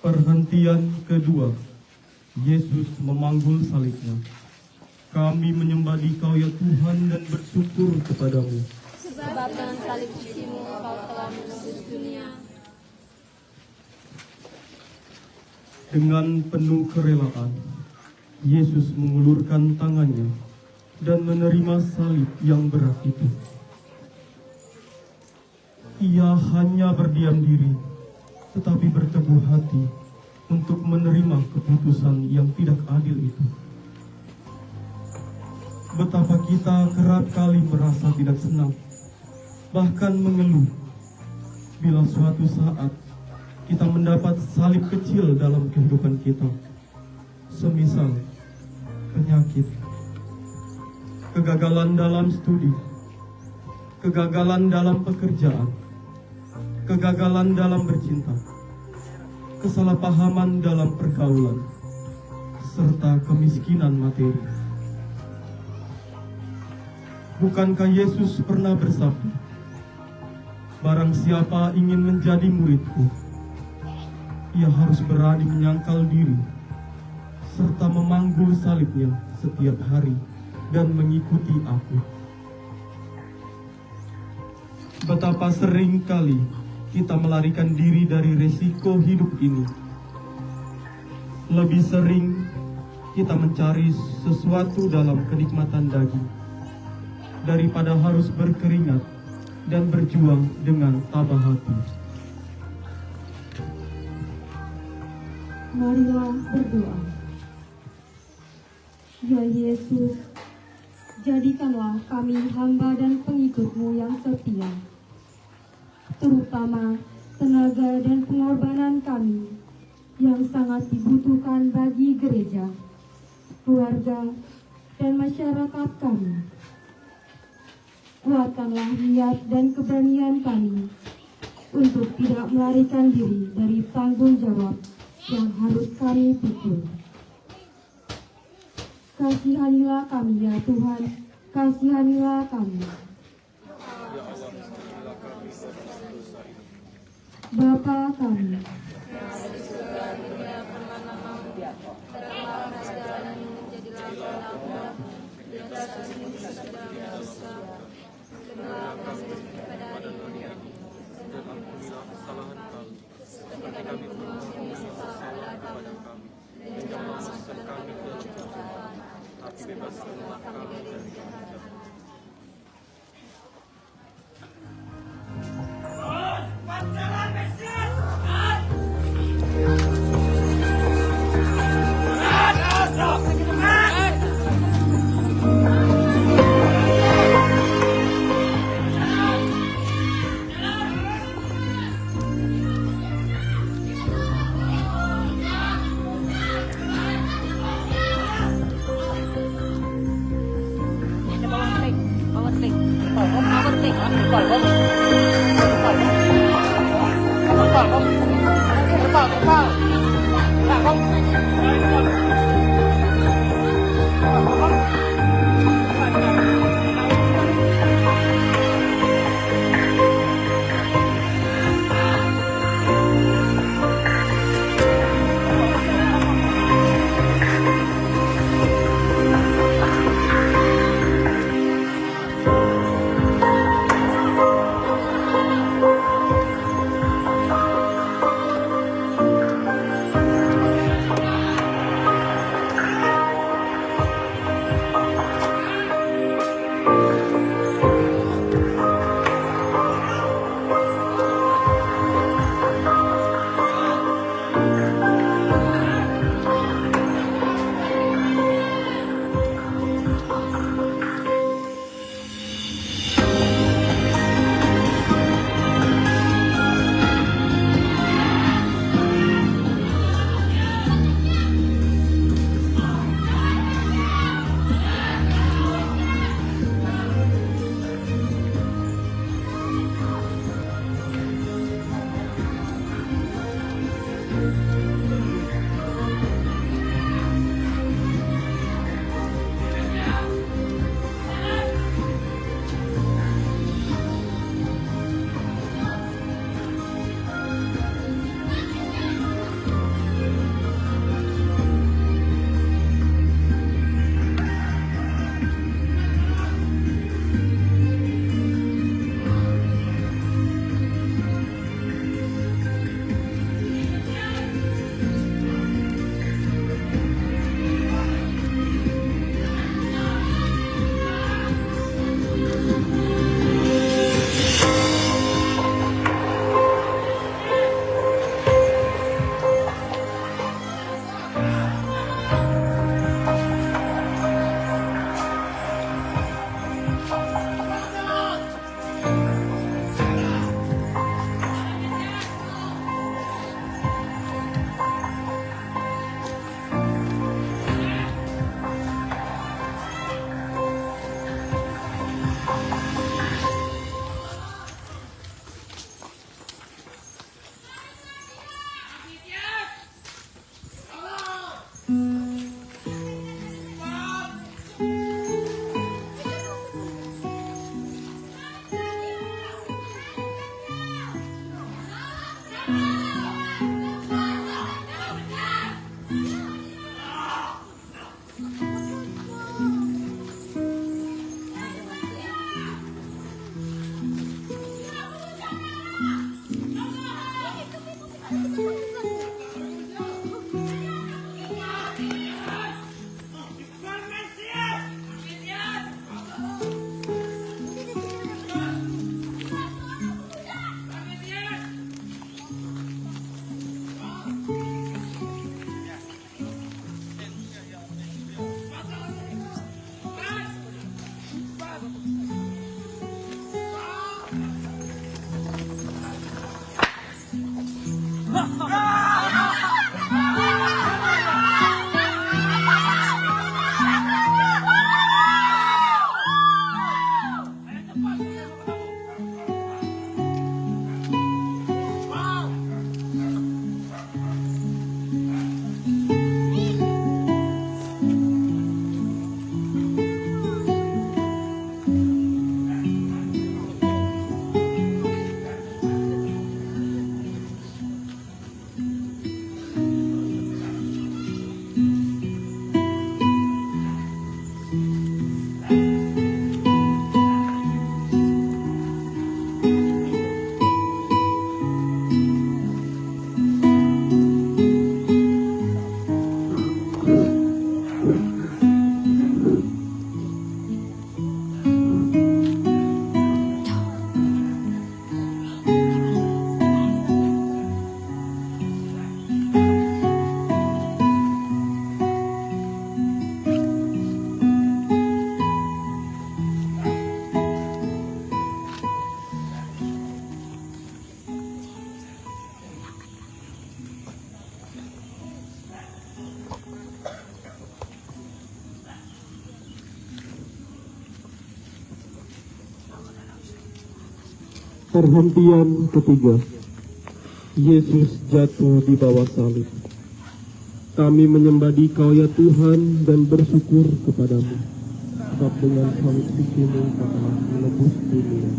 Perhentian kedua, Yesus memanggul salibnya. Kami menyembah Dikau ya Tuhan dan bersyukur kepadamu, salib sucimu Kau telah menebus dunia. Dengan penuh kerelaan, Yesus mengulurkan tangannya dan menerima salib yang berat itu. Ia hanya berdiam diri, tetapi berteguh hati untuk menerima keputusan yang tidak adil itu. Betapa kita kerap kali merasa tidak senang, bahkan mengeluh, bila suatu saat kita mendapat salib kecil dalam kehidupan kita, semisal penyakit, kegagalan dalam studi, kegagalan dalam pekerjaan, kegagalan dalam bercinta, kesalahpahaman dalam pergaulan, serta kemiskinan materi. Bukankah Yesus pernah bersabda, "Barang siapa ingin menjadi muridku, ia harus berani menyangkal diri, serta memanggul salibnya setiap hari dan mengikuti aku." Betapa sering kali kita melarikan diri dari resiko hidup ini. Lebih sering kita mencari sesuatu dalam kenikmatan daging daripada harus berkeringat dan berjuang dengan tabah hati. Marilah berdoa. Ya Yesus, jadikanlah kami hamba dan pengikut-Mu yang setia, terutama tenaga dan pengorbanan kami yang sangat dibutuhkan bagi gereja, keluarga, dan masyarakat kami. Kuatkanlah niat dan keberanian kami untuk tidak melarikan diri dari tanggung jawab yang harus kami pikul. Kasihanilah kami ya Tuhan, kasihanilah kami. Bapa kami, Perhentian ketiga. Yesus jatuh di bawah salib. Kami menyembah Dikau ya Tuhan dan bersyukur kepadamu, sebab dengan salib suci-Mu Kau telah menebus dunia.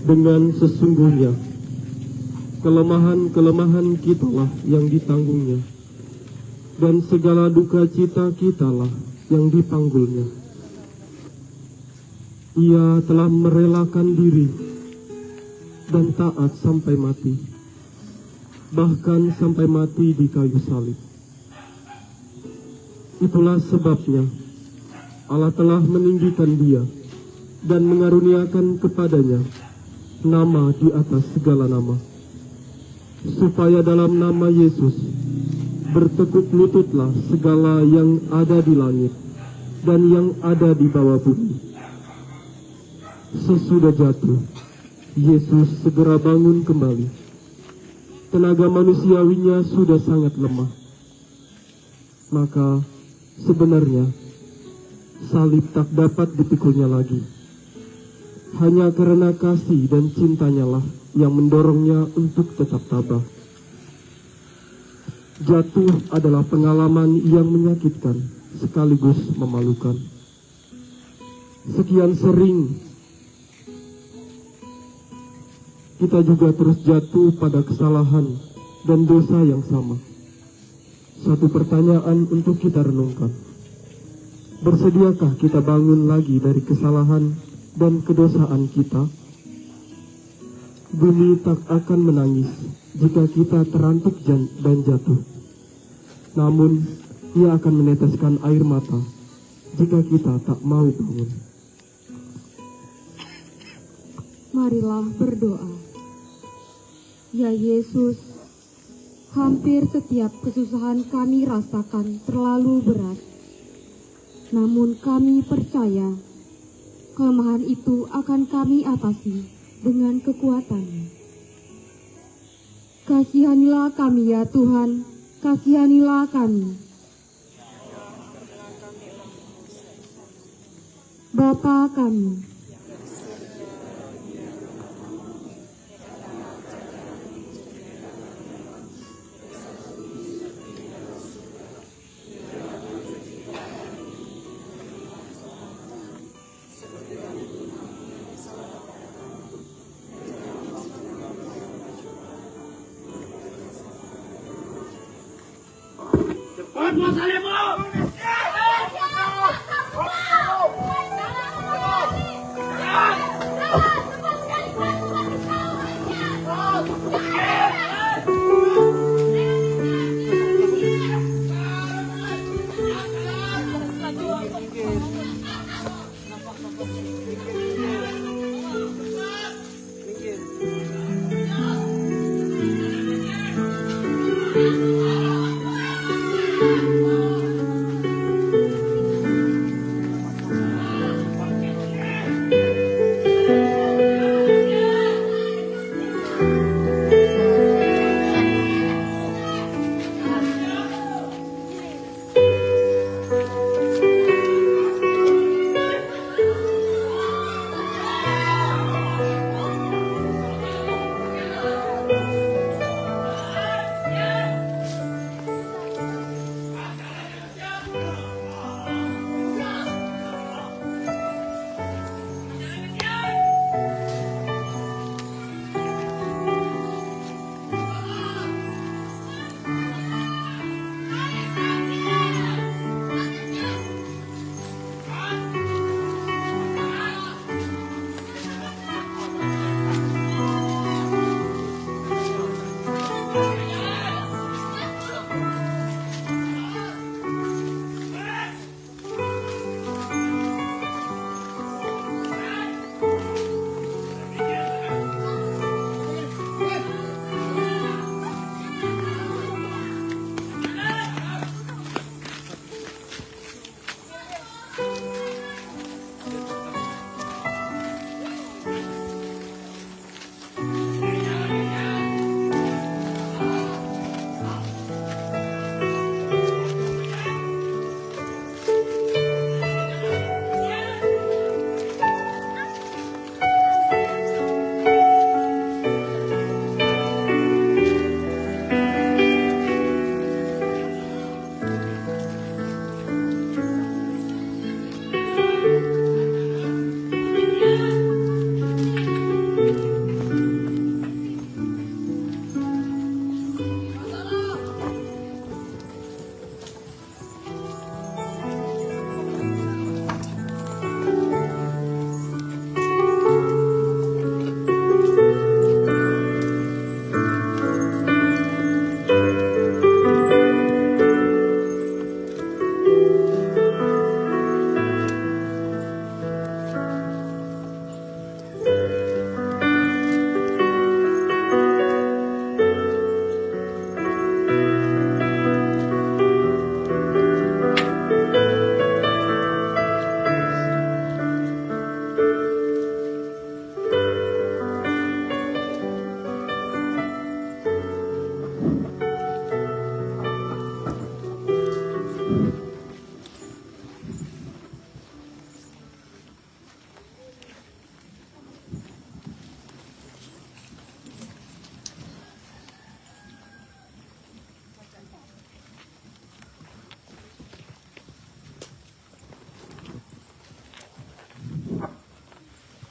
Dengan sesungguhnya kelemahan-kelemahan kitalah yang ditanggungnya, dan segala duka cita kitalah yang dipanggulnya. Ia telah merelakan diri dan taat sampai mati, bahkan sampai mati di kayu salib. Itulah sebabnya Allah telah meninggikan dia dan mengaruniakan kepadanya nama di atas segala nama, supaya dalam nama Yesus bertekuk lututlah segala yang ada di langit dan yang ada di bawah bumi. Sesudah jatuh, Yesus segera bangun kembali. Tenaga manusiawinya sudah sangat lemah. Maka sebenarnya salib tak dapat dipikulnya lagi. Hanya karena kasih dan cintanya lah yang mendorongnya untuk tetap tabah. Jatuh adalah pengalaman yang menyakitkan sekaligus memalukan. Sekian sering kita juga terus jatuh pada kesalahan dan dosa yang sama. Satu pertanyaan untuk kita renungkan. Bersediakah kita bangun lagi dari kesalahan dan kedosaan kita? Bumi tak akan menangis jika kita terantuk dan jatuh. Namun, ia akan meneteskan air mata jika kita tak mau bangun. Marilah berdoa. Ya Yesus, hampir setiap kesusahan kami rasakan terlalu berat. Namun kami percaya kelemahan itu akan kami atasi dengan kekuatan-Mu. Kasihanilah kami ya Tuhan, kasihanilah kami. Bapa kami,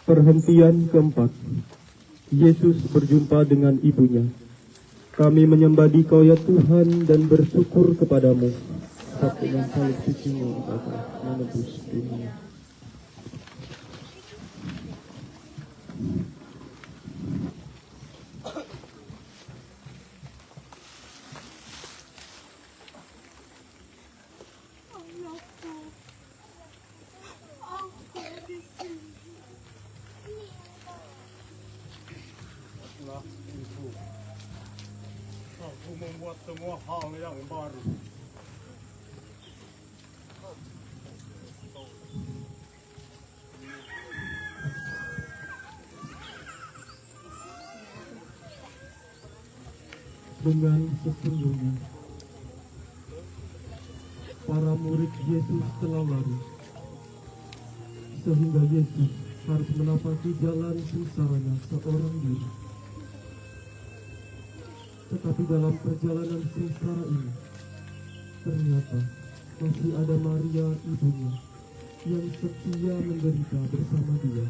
Perhentian keempat. Yesus berjumpa dengan ibunya. Kami menyembah Dikau ya Tuhan dan bersyukur kepadamu. Sabtu yang salib suci-Mu Bapa menebus dunia. Ibu, aku membuat semua hal yang baru. Dengan sesungguhnya para murid Yesus telah lari, sehingga Yesus harus menapaki jalan sengsaranya seorang diri. Tetapi dalam perjalanan sengsara ini, ternyata masih ada Maria ibunya yang setia menderita bersama dia.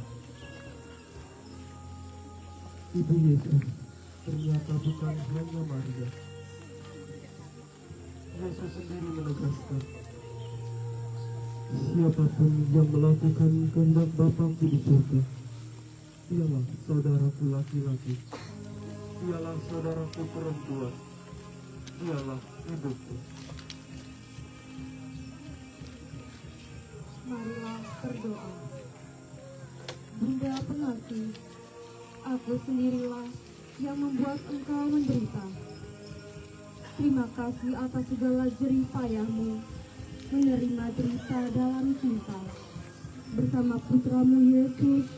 Ibu Yesus ternyata bukan hanya Maria. Yesus sendiri menegaskan, siapapun yang melakukan kehendak Bapa-Ku di surga, ialah saudaraku laki-laki, ialah saudaraku perempuan, ialah ibuku. Marilah berdoa. Bunda pengasih, aku sendirilah yang membuat engkau menderita. Terima kasih atas segala jerih payahmu menerima derita dalam cinta bersama putramu Yesus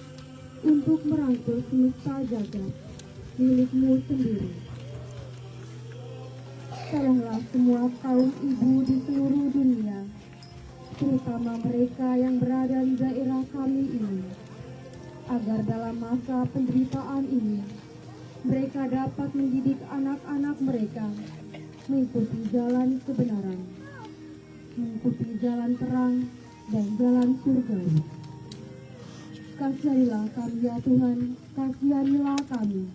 untuk merangkul semesta jagat milikmu sendiri. Tolonglah semua kaum ibu di seluruh dunia, terutama mereka yang berada di daerah kami ini, agar dalam masa penderitaan ini mereka dapat mendidik anak-anak mereka mengikuti jalan kebenaran, mengikuti jalan terang dan jalan surgawi. Kasihanilah kami ya Tuhan, kasihanilah kami.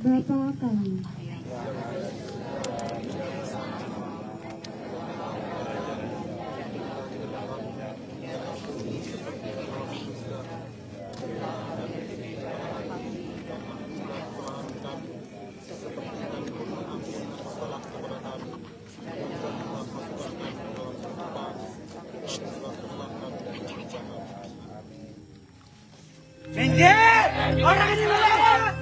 Bapa kami, Minggir! Orang ini melawan!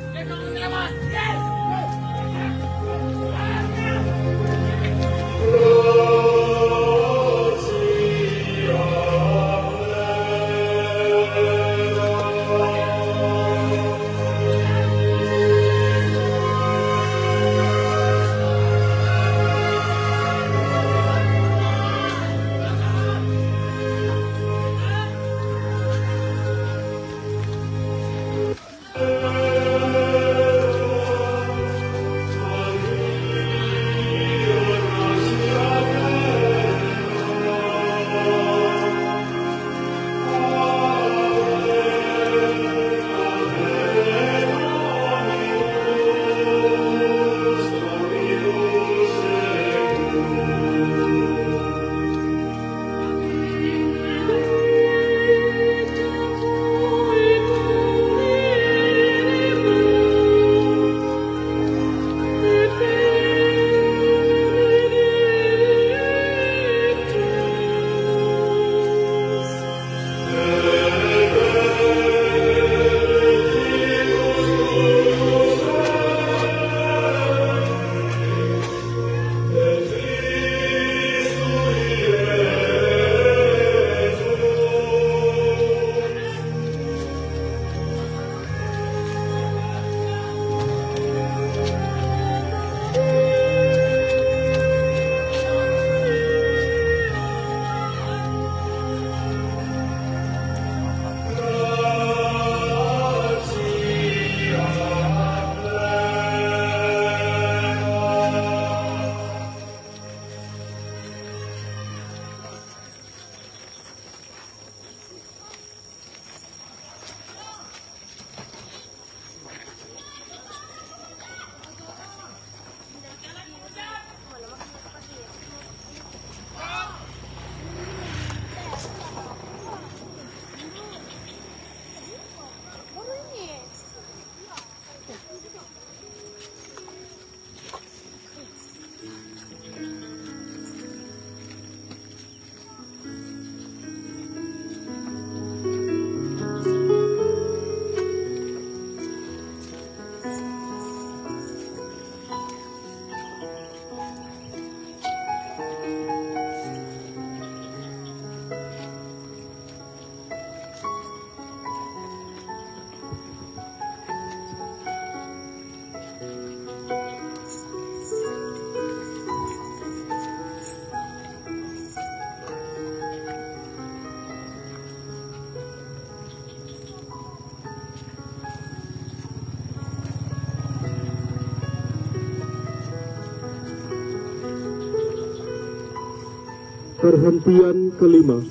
Perhentian kelima.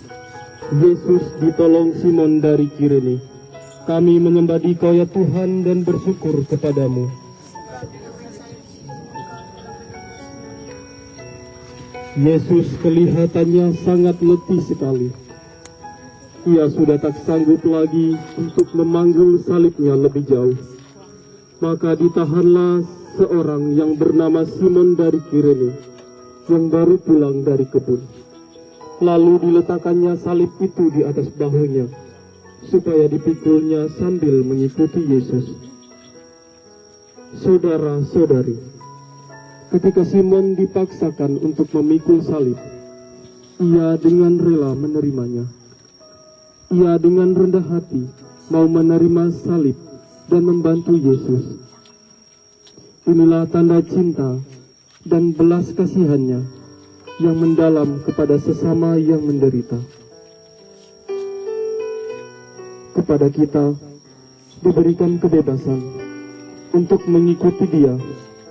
Yesus ditolong Simon dari Kirene. Kami menyembah Dikau ya Tuhan dan bersyukur kepadamu. Yesus kelihatannya sangat letih sekali. Ia sudah tak sanggup lagi untuk memanggul salibnya lebih jauh. Maka ditahanlah seorang yang bernama Simon dari Kirene, yang baru pulang dari kebun. Lalu diletakkannya salib itu di atas bahunya, supaya dipikulnya sambil mengikuti Yesus. Saudara-saudari, ketika Simon dipaksakan untuk memikul salib, ia dengan rela menerimanya. Ia dengan rendah hati mau menerima salib dan membantu Yesus. Inilah tanda cinta dan belas kasihannya yang mendalam kepada sesama yang menderita. Kepada kita diberikan kebebasan untuk mengikuti Dia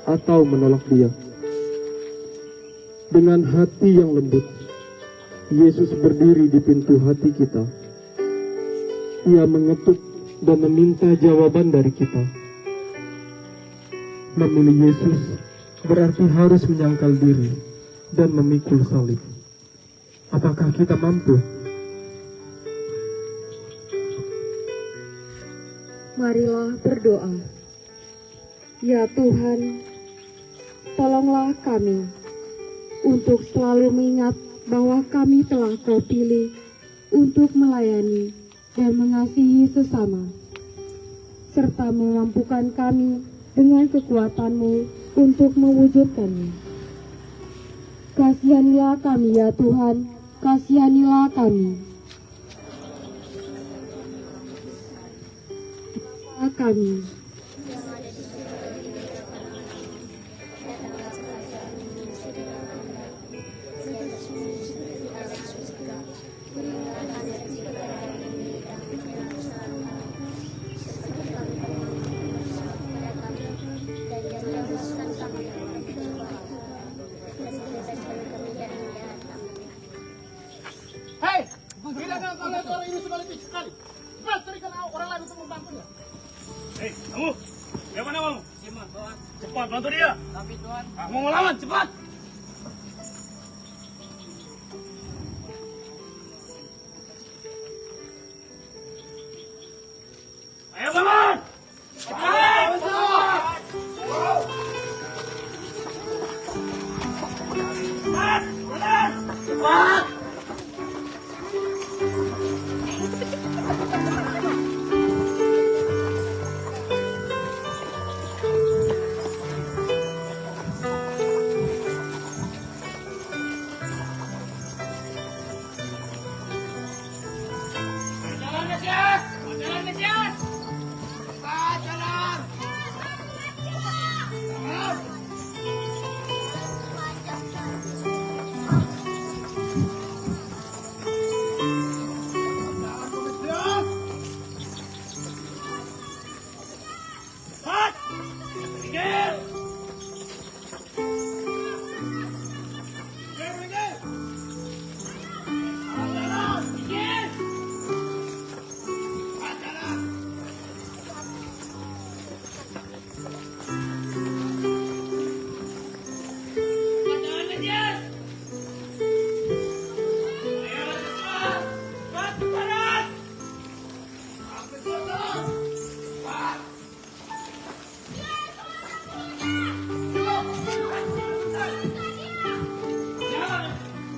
atau menolak Dia. Dengan hati yang lembut, Yesus berdiri di pintu hati kita. Ia mengetuk dan meminta jawaban dari kita. Memilih Yesus berarti harus menyangkal diri dan memikul salib. Apakah kita mampu? Marilah berdoa. Ya Tuhan, tolonglah kami untuk selalu mengingat bahwa kami telah Kau pilih untuk melayani dan mengasihi sesama, serta memampukan kami dengan kekuatan-Mu untuk mewujudkannya. Kasihanilah kami ya Tuhan, kasihanilah kami. Kami Hei, bila kalian orang ini sudah letih sekali, cepat carikan orang lain untuk membantunya. Hei, kamu! Yang mana kamu? Simon, Tuhan. Cepat bantu dia! Tapi Tuhan. Kamu melawan, cepat! Ayo bangun! Cepat! Cepat! Cepat!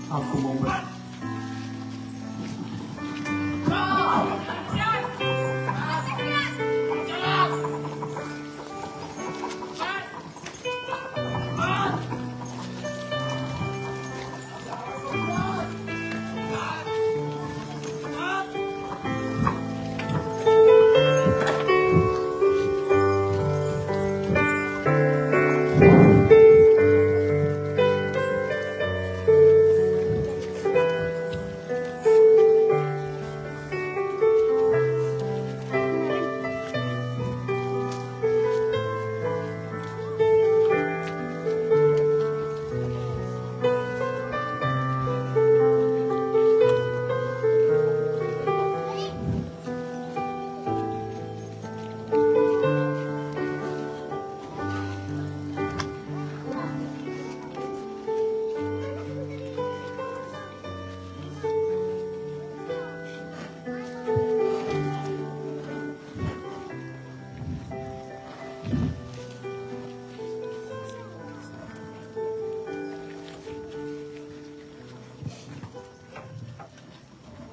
Aku mau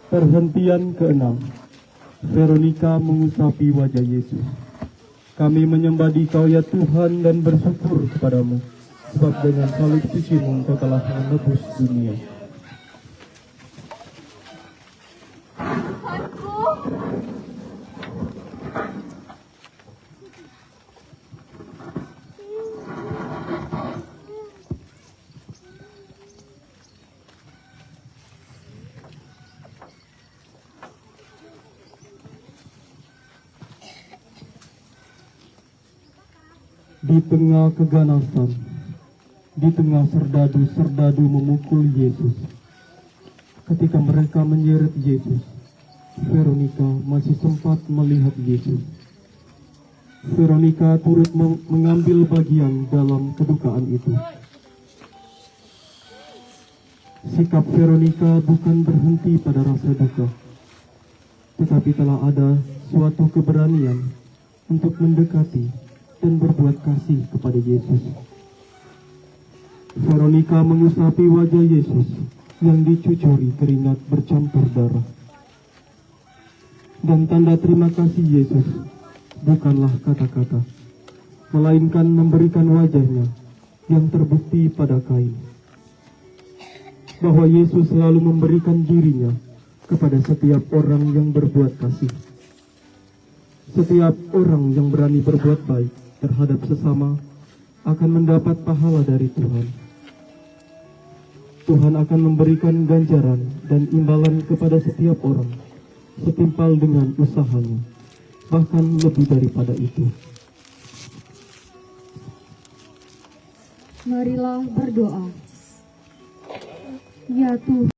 Perhentian ke-6. Veronika mengusapi wajah Yesus. Kami menyembah Dikau ya Tuhan dan bersyukur kepadamu, sebab dengan salib suci-Mu Engkau telah menebus dunia. Di tengah keganasan, di tengah serdadu-serdadu memukul Yesus, ketika mereka menyeret Yesus, Veronika masih sempat melihat Yesus. Veronika turut mengambil bagian dalam kedukaan itu. Sikap Veronika bukan berhenti pada rasa duka, tetapi telah ada suatu keberanian untuk mendekati dan berbuat kasih kepada Yesus. Veronika mengusapi wajah Yesus yang dicucuri keringat bercampur darah. Dan tanda terima kasih Yesus bukanlah kata-kata, melainkan memberikan wajahnya yang terbukti pada kain. Bahwa Yesus selalu memberikan dirinya kepada setiap orang yang berbuat kasih. Setiap orang yang berani berbuat baik terhadap sesama akan mendapat pahala dari Tuhan. Tuhan akan memberikan ganjaran dan imbalan kepada setiap orang setimpal dengan usahanya, bahkan lebih daripada itu. Marilah berdoa. Ya Tuhan.